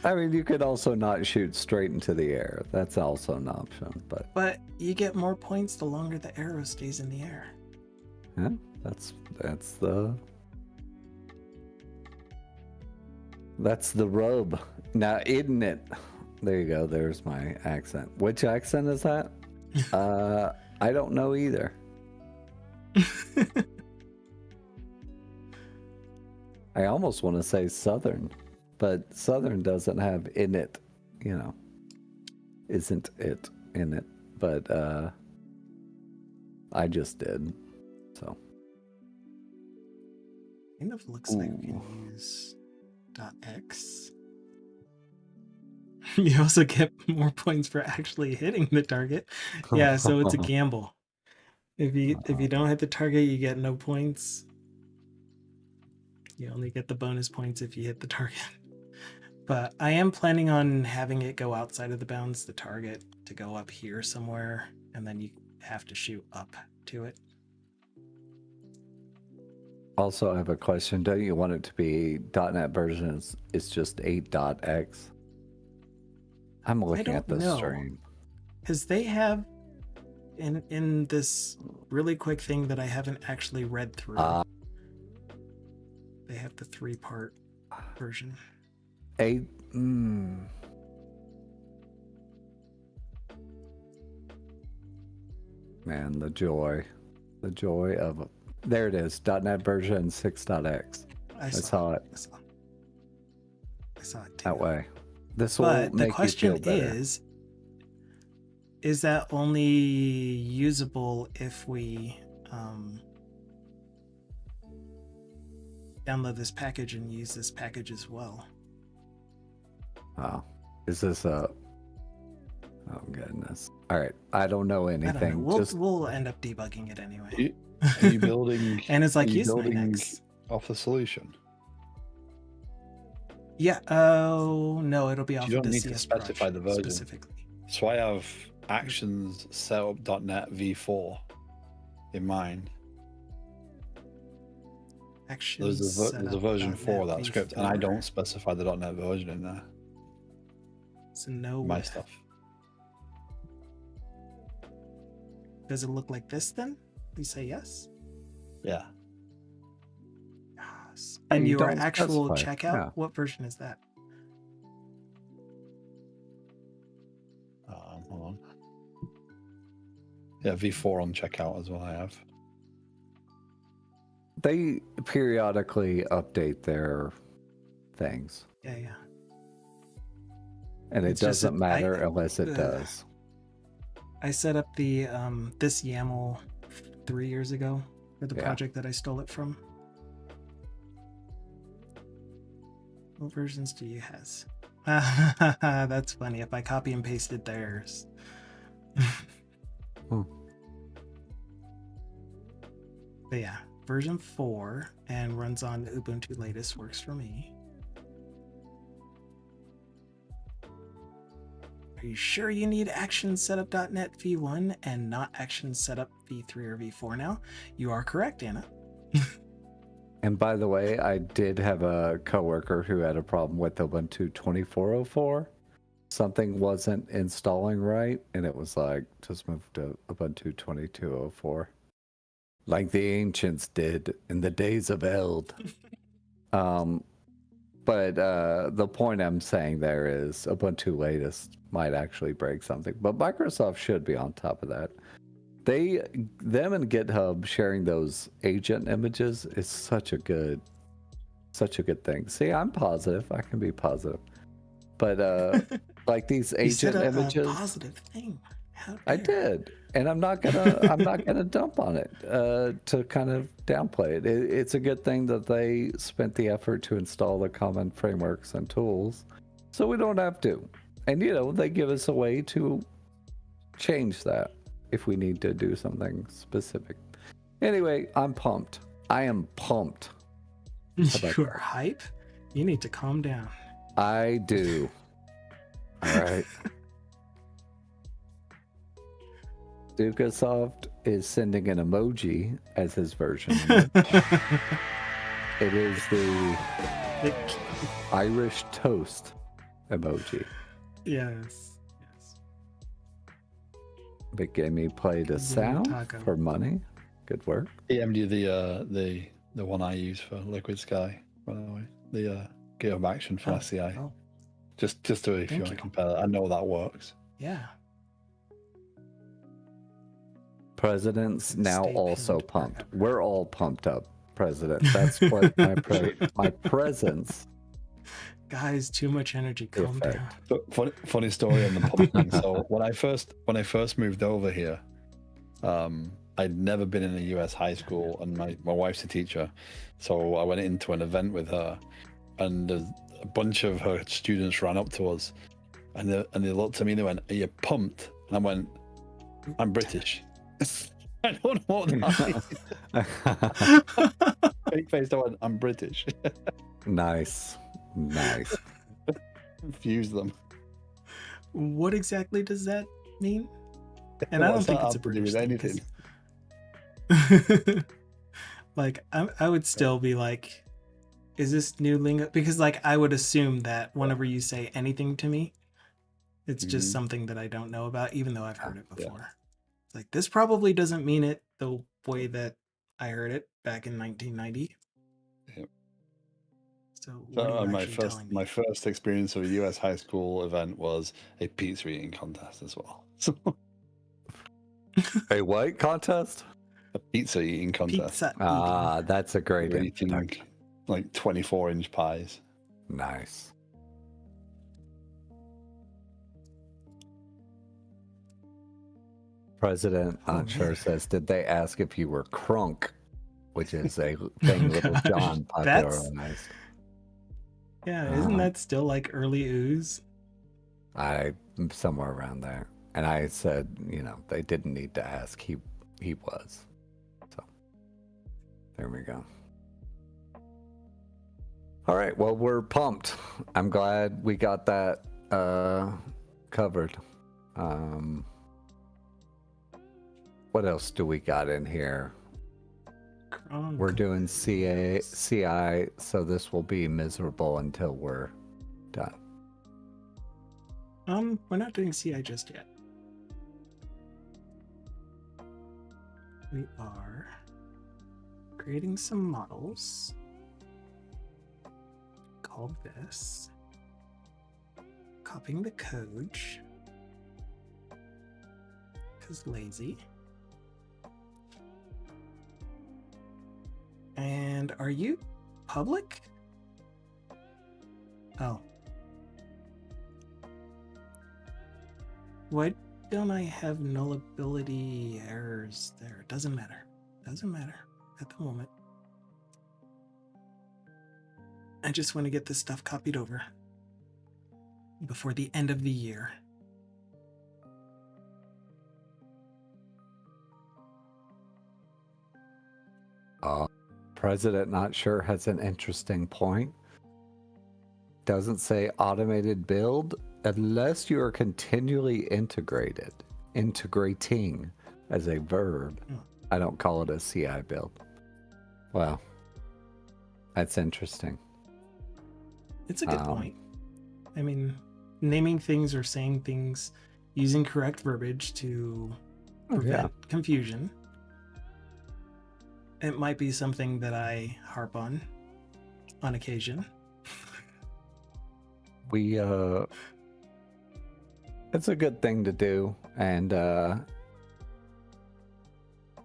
I mean, you could also not shoot straight into the air. That's also an option, but you get more points the longer the arrow stays in the air. Yeah, that's the rub. Now, isn't it? There you go. There's my accent. Which accent is that? I don't know either. I almost want to say Southern, but Southern doesn't have in it, isn't it in it, but I just did, so. Kind of looks like we can use .x. You also get more points for actually hitting the target. Yeah, so it's a gamble. If you don't hit the target, you get no points. You only get the bonus points if you hit the target. But I am planning on having it go outside of the bounds, the target, to go up here somewhere, and then you have to shoot up to it. Also, I have a question. Don't you want it to be .NET version is just 8.x? I'm looking at the stream. Because they have, in this really quick thing that I haven't actually read through, they have the 3-part version. 8. Man, the joy of. There it is. .NET version 6.x. I saw it. I saw it too. That way. This will make you feel better. The question is that only usable if we download this package and use this package as well? Oh, is this a? Oh goodness! All right, I don't know anything. I don't know. We'll end up debugging it anyway. Are you building? And it's like use Linux off the solution. Yeah. Oh no, it'll be off. You don't of the need CS to specify the version specifically. So I have actions setup.net v4 in mind. Actions. There's a version 4 of that script, and I don't specify the .NET version in there. So no. My stuff. Does it look like this then? We say yes. Yeah. Yes. And your actual specify. checkout, Yeah. what version is that? Hold on. Yeah, v4 on checkout as well. I have. They periodically update their things. Yeah. And it doesn't matter unless it does. I set up the this YAML 3 years ago for the project that I stole it from. What versions do you have? That's funny. If I copy and pasted theirs. But yeah, version 4 and runs on Ubuntu latest works for me. Are you sure you need action setup.net v1 and not action setup v3 or v4 now? You are correct, Anna. And by the way, I did have a coworker who had a problem with Ubuntu 2404. Something wasn't installing right, and it was like, just move to Ubuntu 2204. Like the ancients did in the days of Eld. But the point I'm saying there is Ubuntu latest might actually break something, but Microsoft should be on top of that. Them and GitHub sharing those agent images is such a good thing. See, I'm positive. I can be positive. But like these You said agent a images, positive thing. How I dare. did, and I'm not gonna dump on it to kind of downplay it. It's a good thing that they spent the effort to install the common frameworks and tools, so we don't have to. And they give us a way to change that if we need to do something specific. Anyway, I'm pumped. I am pumped. You are hype? You need to calm down. I do. All right. Dukasoft is sending an emoji as his version. It is the Irish toast emoji. Yes. Big Gamey played a sound taco. for money. Good work. EMD the one I use for Liquid Sky, by the way. The GitHub Action for SCI. Oh. Just to if you want to compare that. I know that works. Yeah. President's now Stay also pinned pumped. forever. We're all pumped up, President. That's what my presence. Guys, too much energy. Calm Effect. down. But funny story on the pump thing. So when I first moved over here, I'd never been in a US high school, and my wife's a teacher, so I went into an event with her, and a bunch of her students ran up to us, and they looked at me and they went, "Are you pumped?" And I went, "I'm British." I don't know what that means. Fake face. I went, "I'm British." Nice. Confuse them. What exactly does that mean? And I don't think it's a British thing, 'cause- like I would still be like, is this new lingo? Because like I would assume that whenever you say anything to me, it's just something that I don't know about, even though I've heard it before. It's like, this probably doesn't mean it the way that I heard it back in 1990. Yep. So what are you actually telling me? my first experience of a US high school event was a pizza eating contest as well. So A what contest? a pizza eating contest. Pizza Ah, that's a great We're eating introduction. like 24-inch pies. Nice. President Unsure says, did they ask if you were crunk? Which is a thing Little John popularized. Yeah, isn't that still like early ooze? I'm somewhere around there. And I said, they didn't need to ask. He was. So there we go. All right. Well, we're pumped. I'm glad we got that covered. What else do we got in here? We're doing CI, so this will be miserable until we're done. We're not doing CI just yet. We are creating some models. Called this. Copying the code. Because lazy. And are you public? Oh. Why don't I have nullability errors there? Doesn't matter. Doesn't matter at the moment. I just want to get this stuff copied over before the end of the year. President Not Sure has an interesting point. Doesn't say automated build unless you are continually integrating as a verb. I don't call it a CI build. Well, that's interesting. It's a good point. I mean, naming things or saying things using correct verbiage to prevent confusion. It might be something that I harp on occasion. we it's a good thing to do, and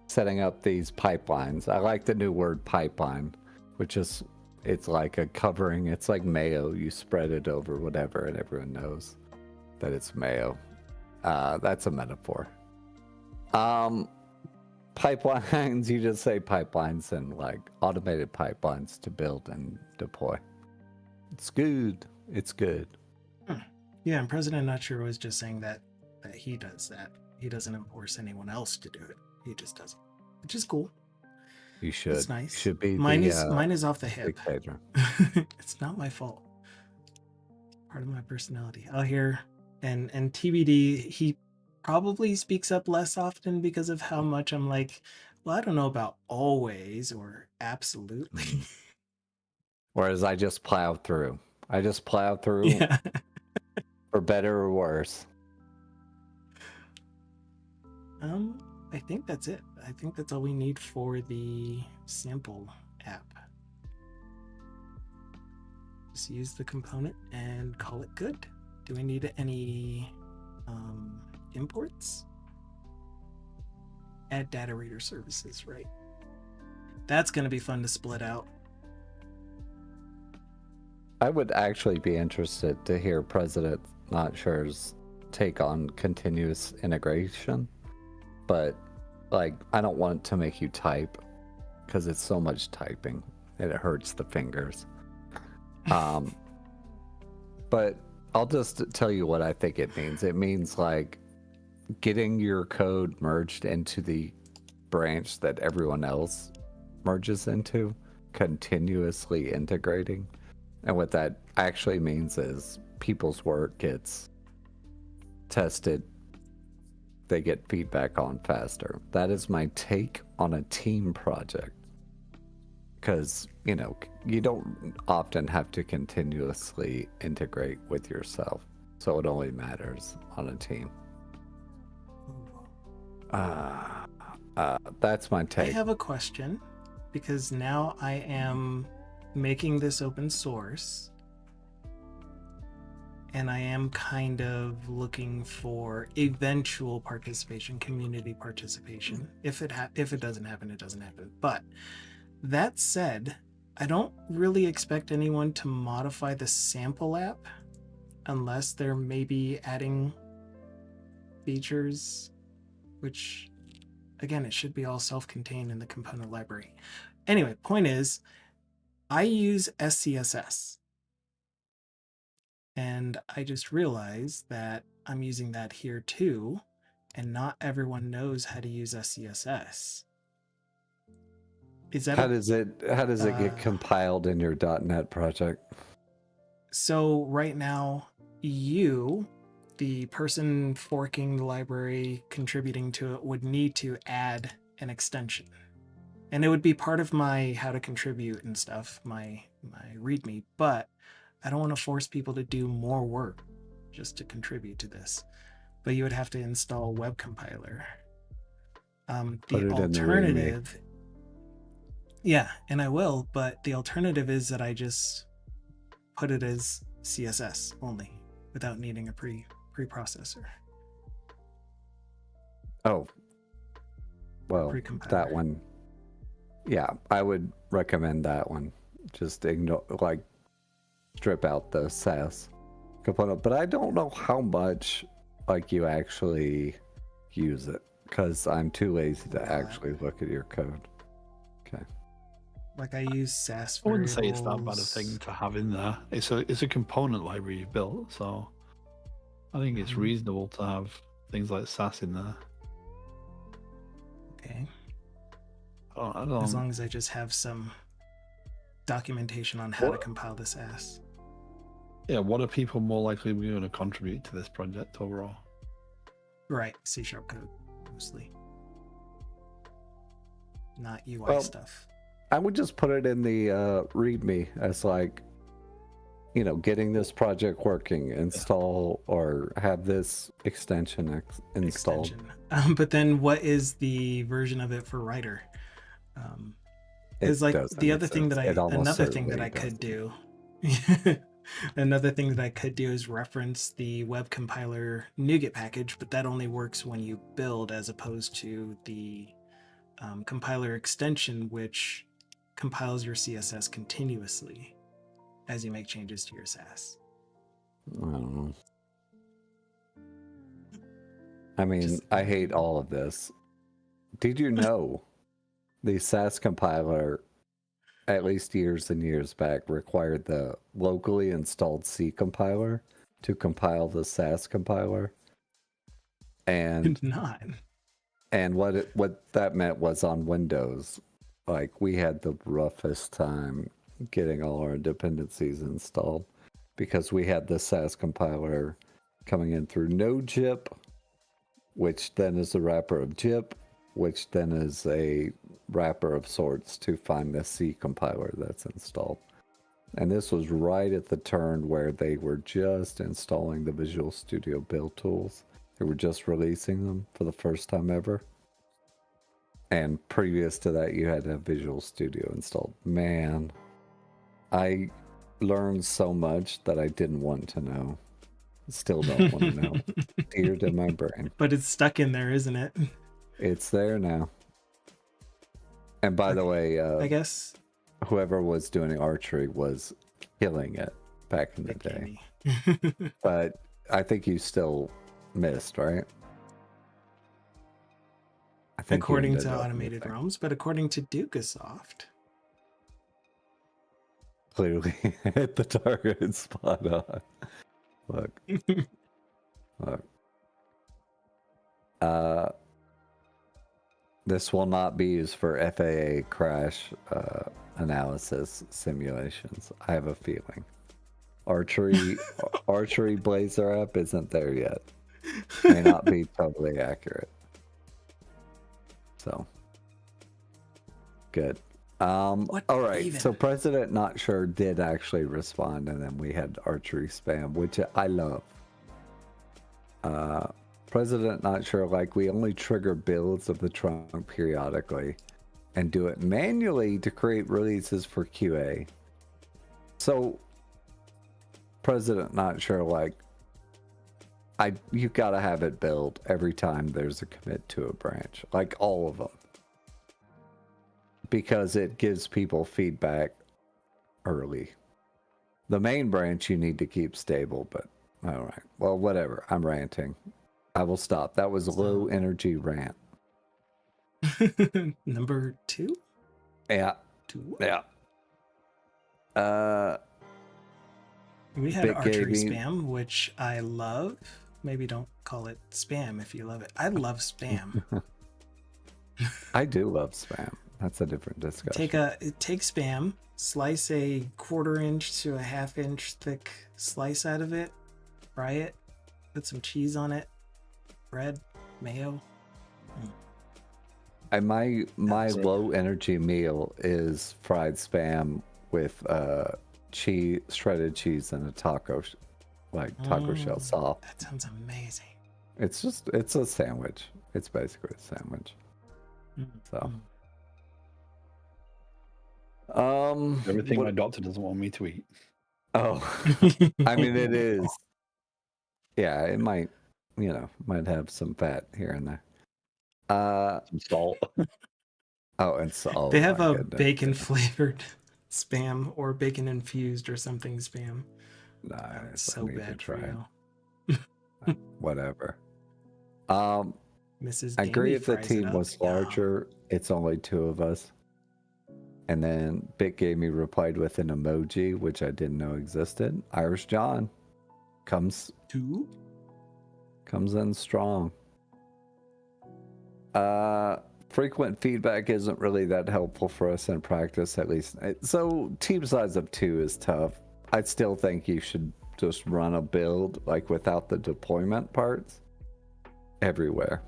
setting up these pipelines. I like the new word pipeline, which is it's like a covering. It's like mayo. You spread it over whatever, and everyone knows that it's mayo. That's a metaphor. Pipelines, you just say pipelines and like automated pipelines to build and deploy. It's good. It's good. Yeah, and President Nutcher was just saying that he does that. He doesn't enforce anyone else to do it. He just does it, which is cool. You should. It's nice. You should be. Mine is off the hip. Dictator. It's not my fault. Part of my personality. I'll hear and TBD. He probably speaks up less often because of how much I'm like, well, I don't know about always or absolutely. Whereas I just plow through. Yeah. For better or worse. I think that's it. I think that's all we need for the sample app. Just use the component and call it good. Do we need any imports? Add data reader services, right? That's going to be fun to split out. I would actually be interested to hear President Notcher's take on continuous integration, but like I don't want to make you type because it's so much typing and it hurts the fingers. But I'll just tell you what I think it means. It means like getting your code merged into the branch that everyone else merges into, continuously integrating. And what that actually means is people's work gets tested, they get feedback on faster. That is my take on a team project. Because, you know, you don't often have to continuously integrate with yourself. So it only matters on a team. That's my take. I have a question because now I am making this open source and I am kind of looking for eventual participation, community participation. If it doesn't happen, it doesn't happen. But that said, I don't really expect anyone to modify the sample app unless they're maybe adding features, which again, it should be all self-contained in the component library. Anyway, point is, I use SCSS. And I just realized that I'm using that here too, and not everyone knows how to use SCSS. Is that how does it get compiled in your .NET project? So right now, you, the person forking the library, contributing to it, would need to add an extension. And it would be part of my how to contribute and stuff, my README, but I don't want to force people to do more work just to contribute to this. But you would have to install web compiler. The alternative, yeah, and I will, but the alternative is that I just put it as CSS only without needing a preprocessor. Oh, well, that one. Yeah, I would recommend that one. Just ignore, like, strip out the SAS component. But I don't know how much, like, you actually use it because I'm too lazy to actually look at your code. Okay. Like, I use SAS variables. I wouldn't say it's that bad a thing to have in there. It's a component library you've built, so I think it's reasonable to have things like SAS in there. Okay. I don't... As long as I just have some documentation on how to compile this SAS. Yeah, what are people more likely going to contribute to this project overall? Right, C# code, mostly. Not UI stuff. I would just put it in the README as like, you know, getting this project working, install or have this extension installed. But then what is the version of it for writer? Is like the other thing that another thing that I could do. Another thing that I could do is reference the web compiler NuGet package, but that only works when you build as opposed to the compiler extension, which compiles your CSS continuously as you make changes to your SAS. I don't know. I mean, Just- I hate all of this. Did you know the SAS compiler, at least years and years back, required the locally installed C compiler to compile the SAS compiler? And Not. what that meant was on Windows, like we had the roughest time getting all our dependencies installed because we had the SAS compiler coming in through NoGIP, which then is a wrapper of GIP, which then is a wrapper of sorts to find the C compiler that's installed. And this was right at the turn where they were just installing the Visual Studio build tools. They were just releasing them for the first time ever. And previous to that, you had to have Visual Studio installed. Man, I learned so much that I didn't want to know. Still don't want to know. Seared in my brain. But it's stuck in there, isn't it? It's there now. And by the way, I guess whoever was doing archery was killing it back in the day. Jamie. But I think you still missed, right? I think you According ended to up Automated missing. Realms, but according to Dukasoft, Clearly hit the target spot on. Look. Look. This will not be used for FAA crash analysis simulations. I have a feeling. Archery Blazor app isn't there yet. May not be totally accurate. So good. All right. even? So President Not Sure did actually respond, and then we had archery spam, which I love. President Not Sure, like, we only trigger builds of the trunk periodically and do it manually to create releases for QA. So President Not Sure, like, you've got to have it build every time there's a commit to a branch, like all of them, because it gives people feedback early. The main branch you need to keep stable, but all right. Well, whatever. I'm ranting. I will stop. That was a low energy rant. Number 2? Yeah. 2? Yeah. We had Big archery gaming. spam, which I love. Maybe don't call it spam if you love it. I love spam. I do love spam. That's a different discussion. Take spam, slice a 1/4 inch to a 1/2 inch thick slice out of it, fry it, put some cheese on it, bread, mayo. And my That's it. low energy meal is fried spam with cheese, shredded cheese, and a taco shell sauce. That sounds amazing. It's a sandwich. It's basically a sandwich. So Everything my doctor doesn't want me to eat. Oh, I mean, it is. Yeah, it might have some fat here and there. Some salt. Oh, and so They have a bacon flavored spam or bacon infused or something spam. Nice. It's so bad for you. Whatever. Mrs. I agree Gamey if the fries it team up. was larger, it's only 2 of us. And then Bit Gamey replied with an emoji, which I didn't know existed. Irish John comes 2? Comes in strong. Frequent feedback isn't really that helpful for us in practice, at least. So team size of 2 is tough. I still think you should just run a build like without the deployment parts everywhere.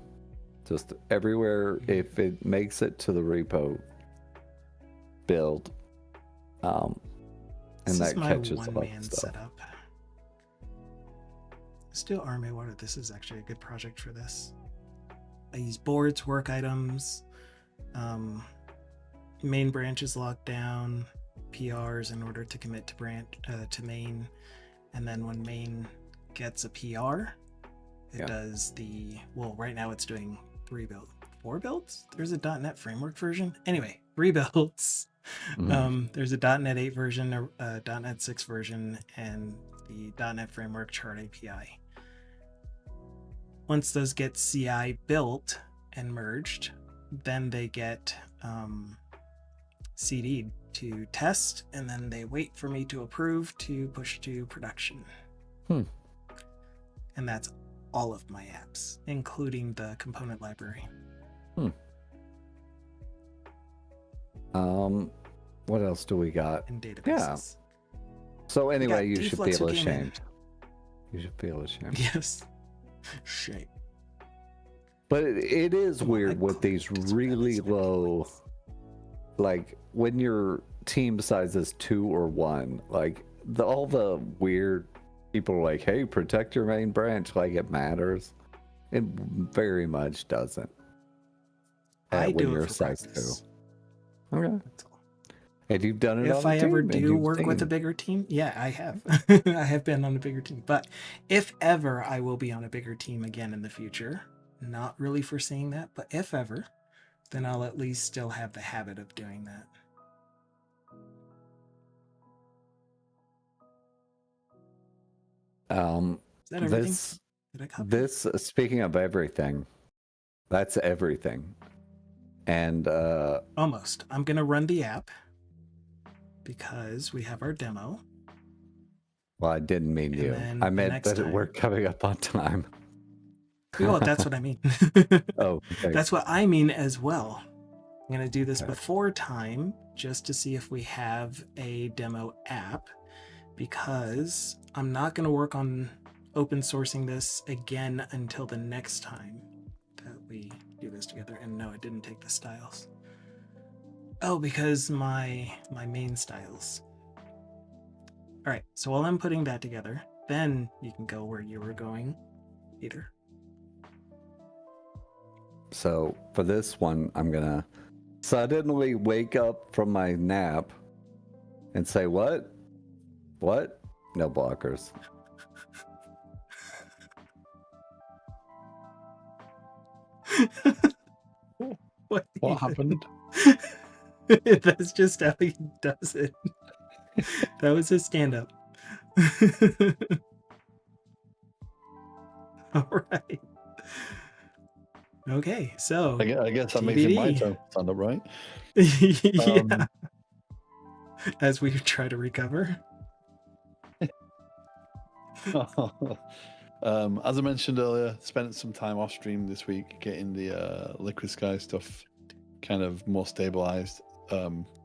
Just everywhere. If it makes it to the repo, build. And This that is my catches up one-man stuff. setup. Still Army Water. This is actually a good project for this. I use boards, work items, main branch is locked down, PRs in order to commit to main, and then when main gets a PR, it does right now it's doing 4 builds. There's a .NET framework version. Anyway, 3 builds. There's a .NET 8 version, a .NET 6 version, and the .NET Framework Chart API. Once those get CI built and merged, then they get CD'd to test, and then they wait for me to approve to push to production. And that's all of my apps, including the component library. What else do we got? And databases. Yeah. So anyway, you should Deflux feel who came in. ashamed. You should feel ashamed. Yes. Shame. But it is Well, weird I with these clicked really rather low, like when your team size is 2 or 1, like all the weird people are like, hey, protect your main branch like it matters. It very much doesn't. I when do you're it for size practice. 2. Okay. That's all. And you've done it on If a I ever team, and do you've work with a seen. bigger team, yeah, I have. I have been on a bigger team. But if ever I will be on a bigger team again in the future, not really foreseeing that, but if ever, then I'll at least still have the habit of doing that. Is that everything? Did I copy? This speaking of everything, that's everything. And Almost. I'm going to run the app because we have our demo. well, I didn't mean And you. then I the meant next that time- we're coming up on time. Oh, that's what I mean. Oh, okay. That's what I mean as well. I'm going to do this Okay. before time just to see if we have a demo app, because I'm not going to work on open sourcing this again until the next time that we do this together. And no, I didn't take the styles. Oh, because my main styles. All right, so while I'm putting that together, then you can go where you were going, Peter. So for this one, I'm gonna suddenly wake up from my nap and say, what? What? No blockers. What happened? That's just how he does it. That was his stand-up. All right. Okay, so I guess that makes it my TBD. turn to stand up, right? Yeah. As we try to recover. As I mentioned earlier, spent some time off stream this week getting the Liquid Sky stuff kind of more stabilized.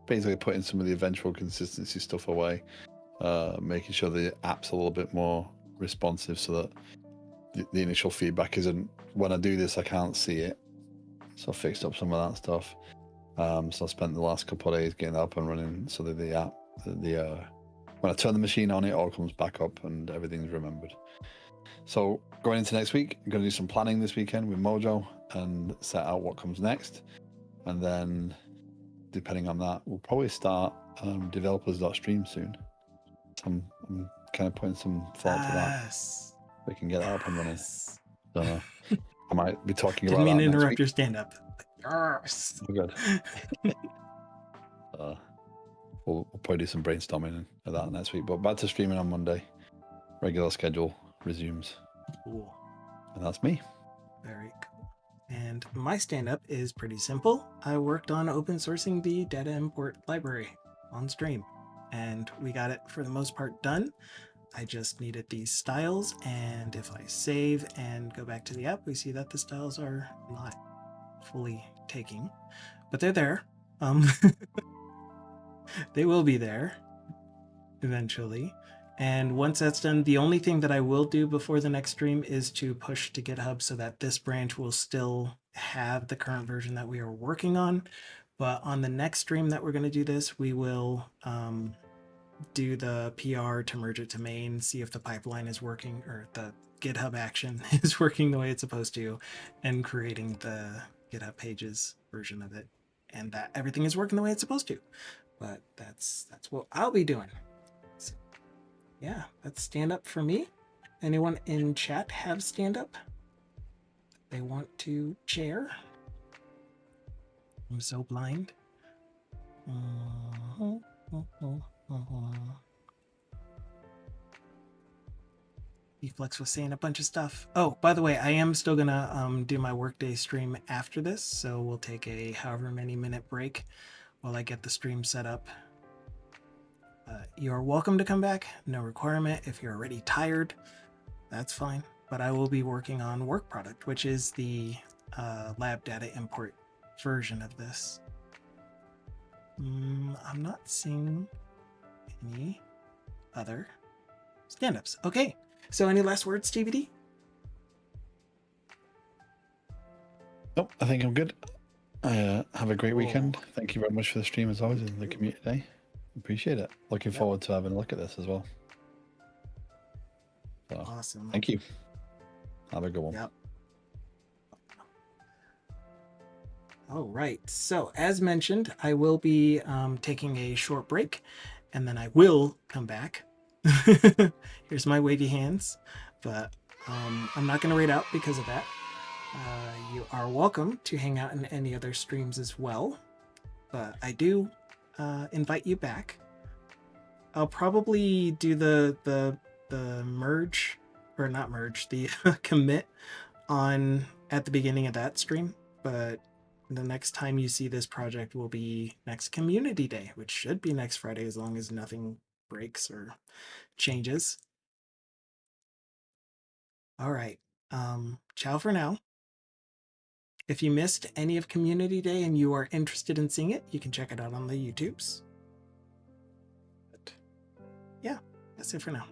Basically putting some of the eventual consistency stuff away, making sure the app's a little bit more responsive so that the initial feedback isn't, when I do this, I can't see it. So I fixed up some of that stuff. So I spent the last couple of days getting that up and running so that the app, when I turn the machine on, it all comes back up and everything's remembered. So going into next week, I'm going to do some planning this weekend with Mojo and set out what comes next. And then, depending on that, we'll probably start developers.stream soon. So I'm kind of putting some thought to that. Yes. We can get that up and running. Yes. So I might be talking Didn't about mean that to next interrupt week. your stand-up. Yes. Oh, good. We'll probably do some brainstorming of that next week. But back to streaming on Monday. Regular schedule resumes. Cool. And that's me. Very cool. And my stand-up is pretty simple. I worked on open sourcing the data import library on stream, and we got it for the most part done. I just needed these styles, and if I save and go back to the app, we see that the styles are not fully taking, but they're there. They will be there eventually. And once that's done, the only thing that I will do before the next stream is to push to GitHub so that this branch will still have the current version that we are working on. But on the next stream that we're going to do this, we will do the PR to merge it to main, see if the pipeline is working, or the GitHub action is working the way it's supposed to, and creating the GitHub pages version of it, and that everything is working the way it's supposed to. but that's what I'll be doing. So, yeah, that's stand up for me. Anyone in chat have stand up? They want to share? I'm so blind. Eflex was saying a bunch of stuff. Oh, by the way, I am still gonna do my workday stream after this, so we'll take a however many minute break while I get the stream set up. You're welcome to come back. No requirement. If you're already tired, that's fine. But I will be working on work product, which is the lab data import version of this. I'm not seeing any other stand-ups. Okay, so any last words, TBD? Nope, I think I'm good. Have a great weekend. Thank you very much for the stream as always and the community day. Appreciate it. Looking forward to having a look at this as well. So, awesome. Thank you. Have a good one. Yep. All right. So as mentioned, I will be taking a short break, and then I will come back. Here's my wavy hands, but I'm not going to raid out because of that. You are welcome to hang out in any other streams as well, but I do invite you back. I'll probably do the merge, or not merge, the commit on at the beginning of that stream, but the next time you see this project will be next community day, which should be next Friday as long as nothing breaks or changes. All right. Ciao for now. If you missed any of community day and you are interested in seeing it, you can check it out on the YouTubes. But yeah, that's it for now.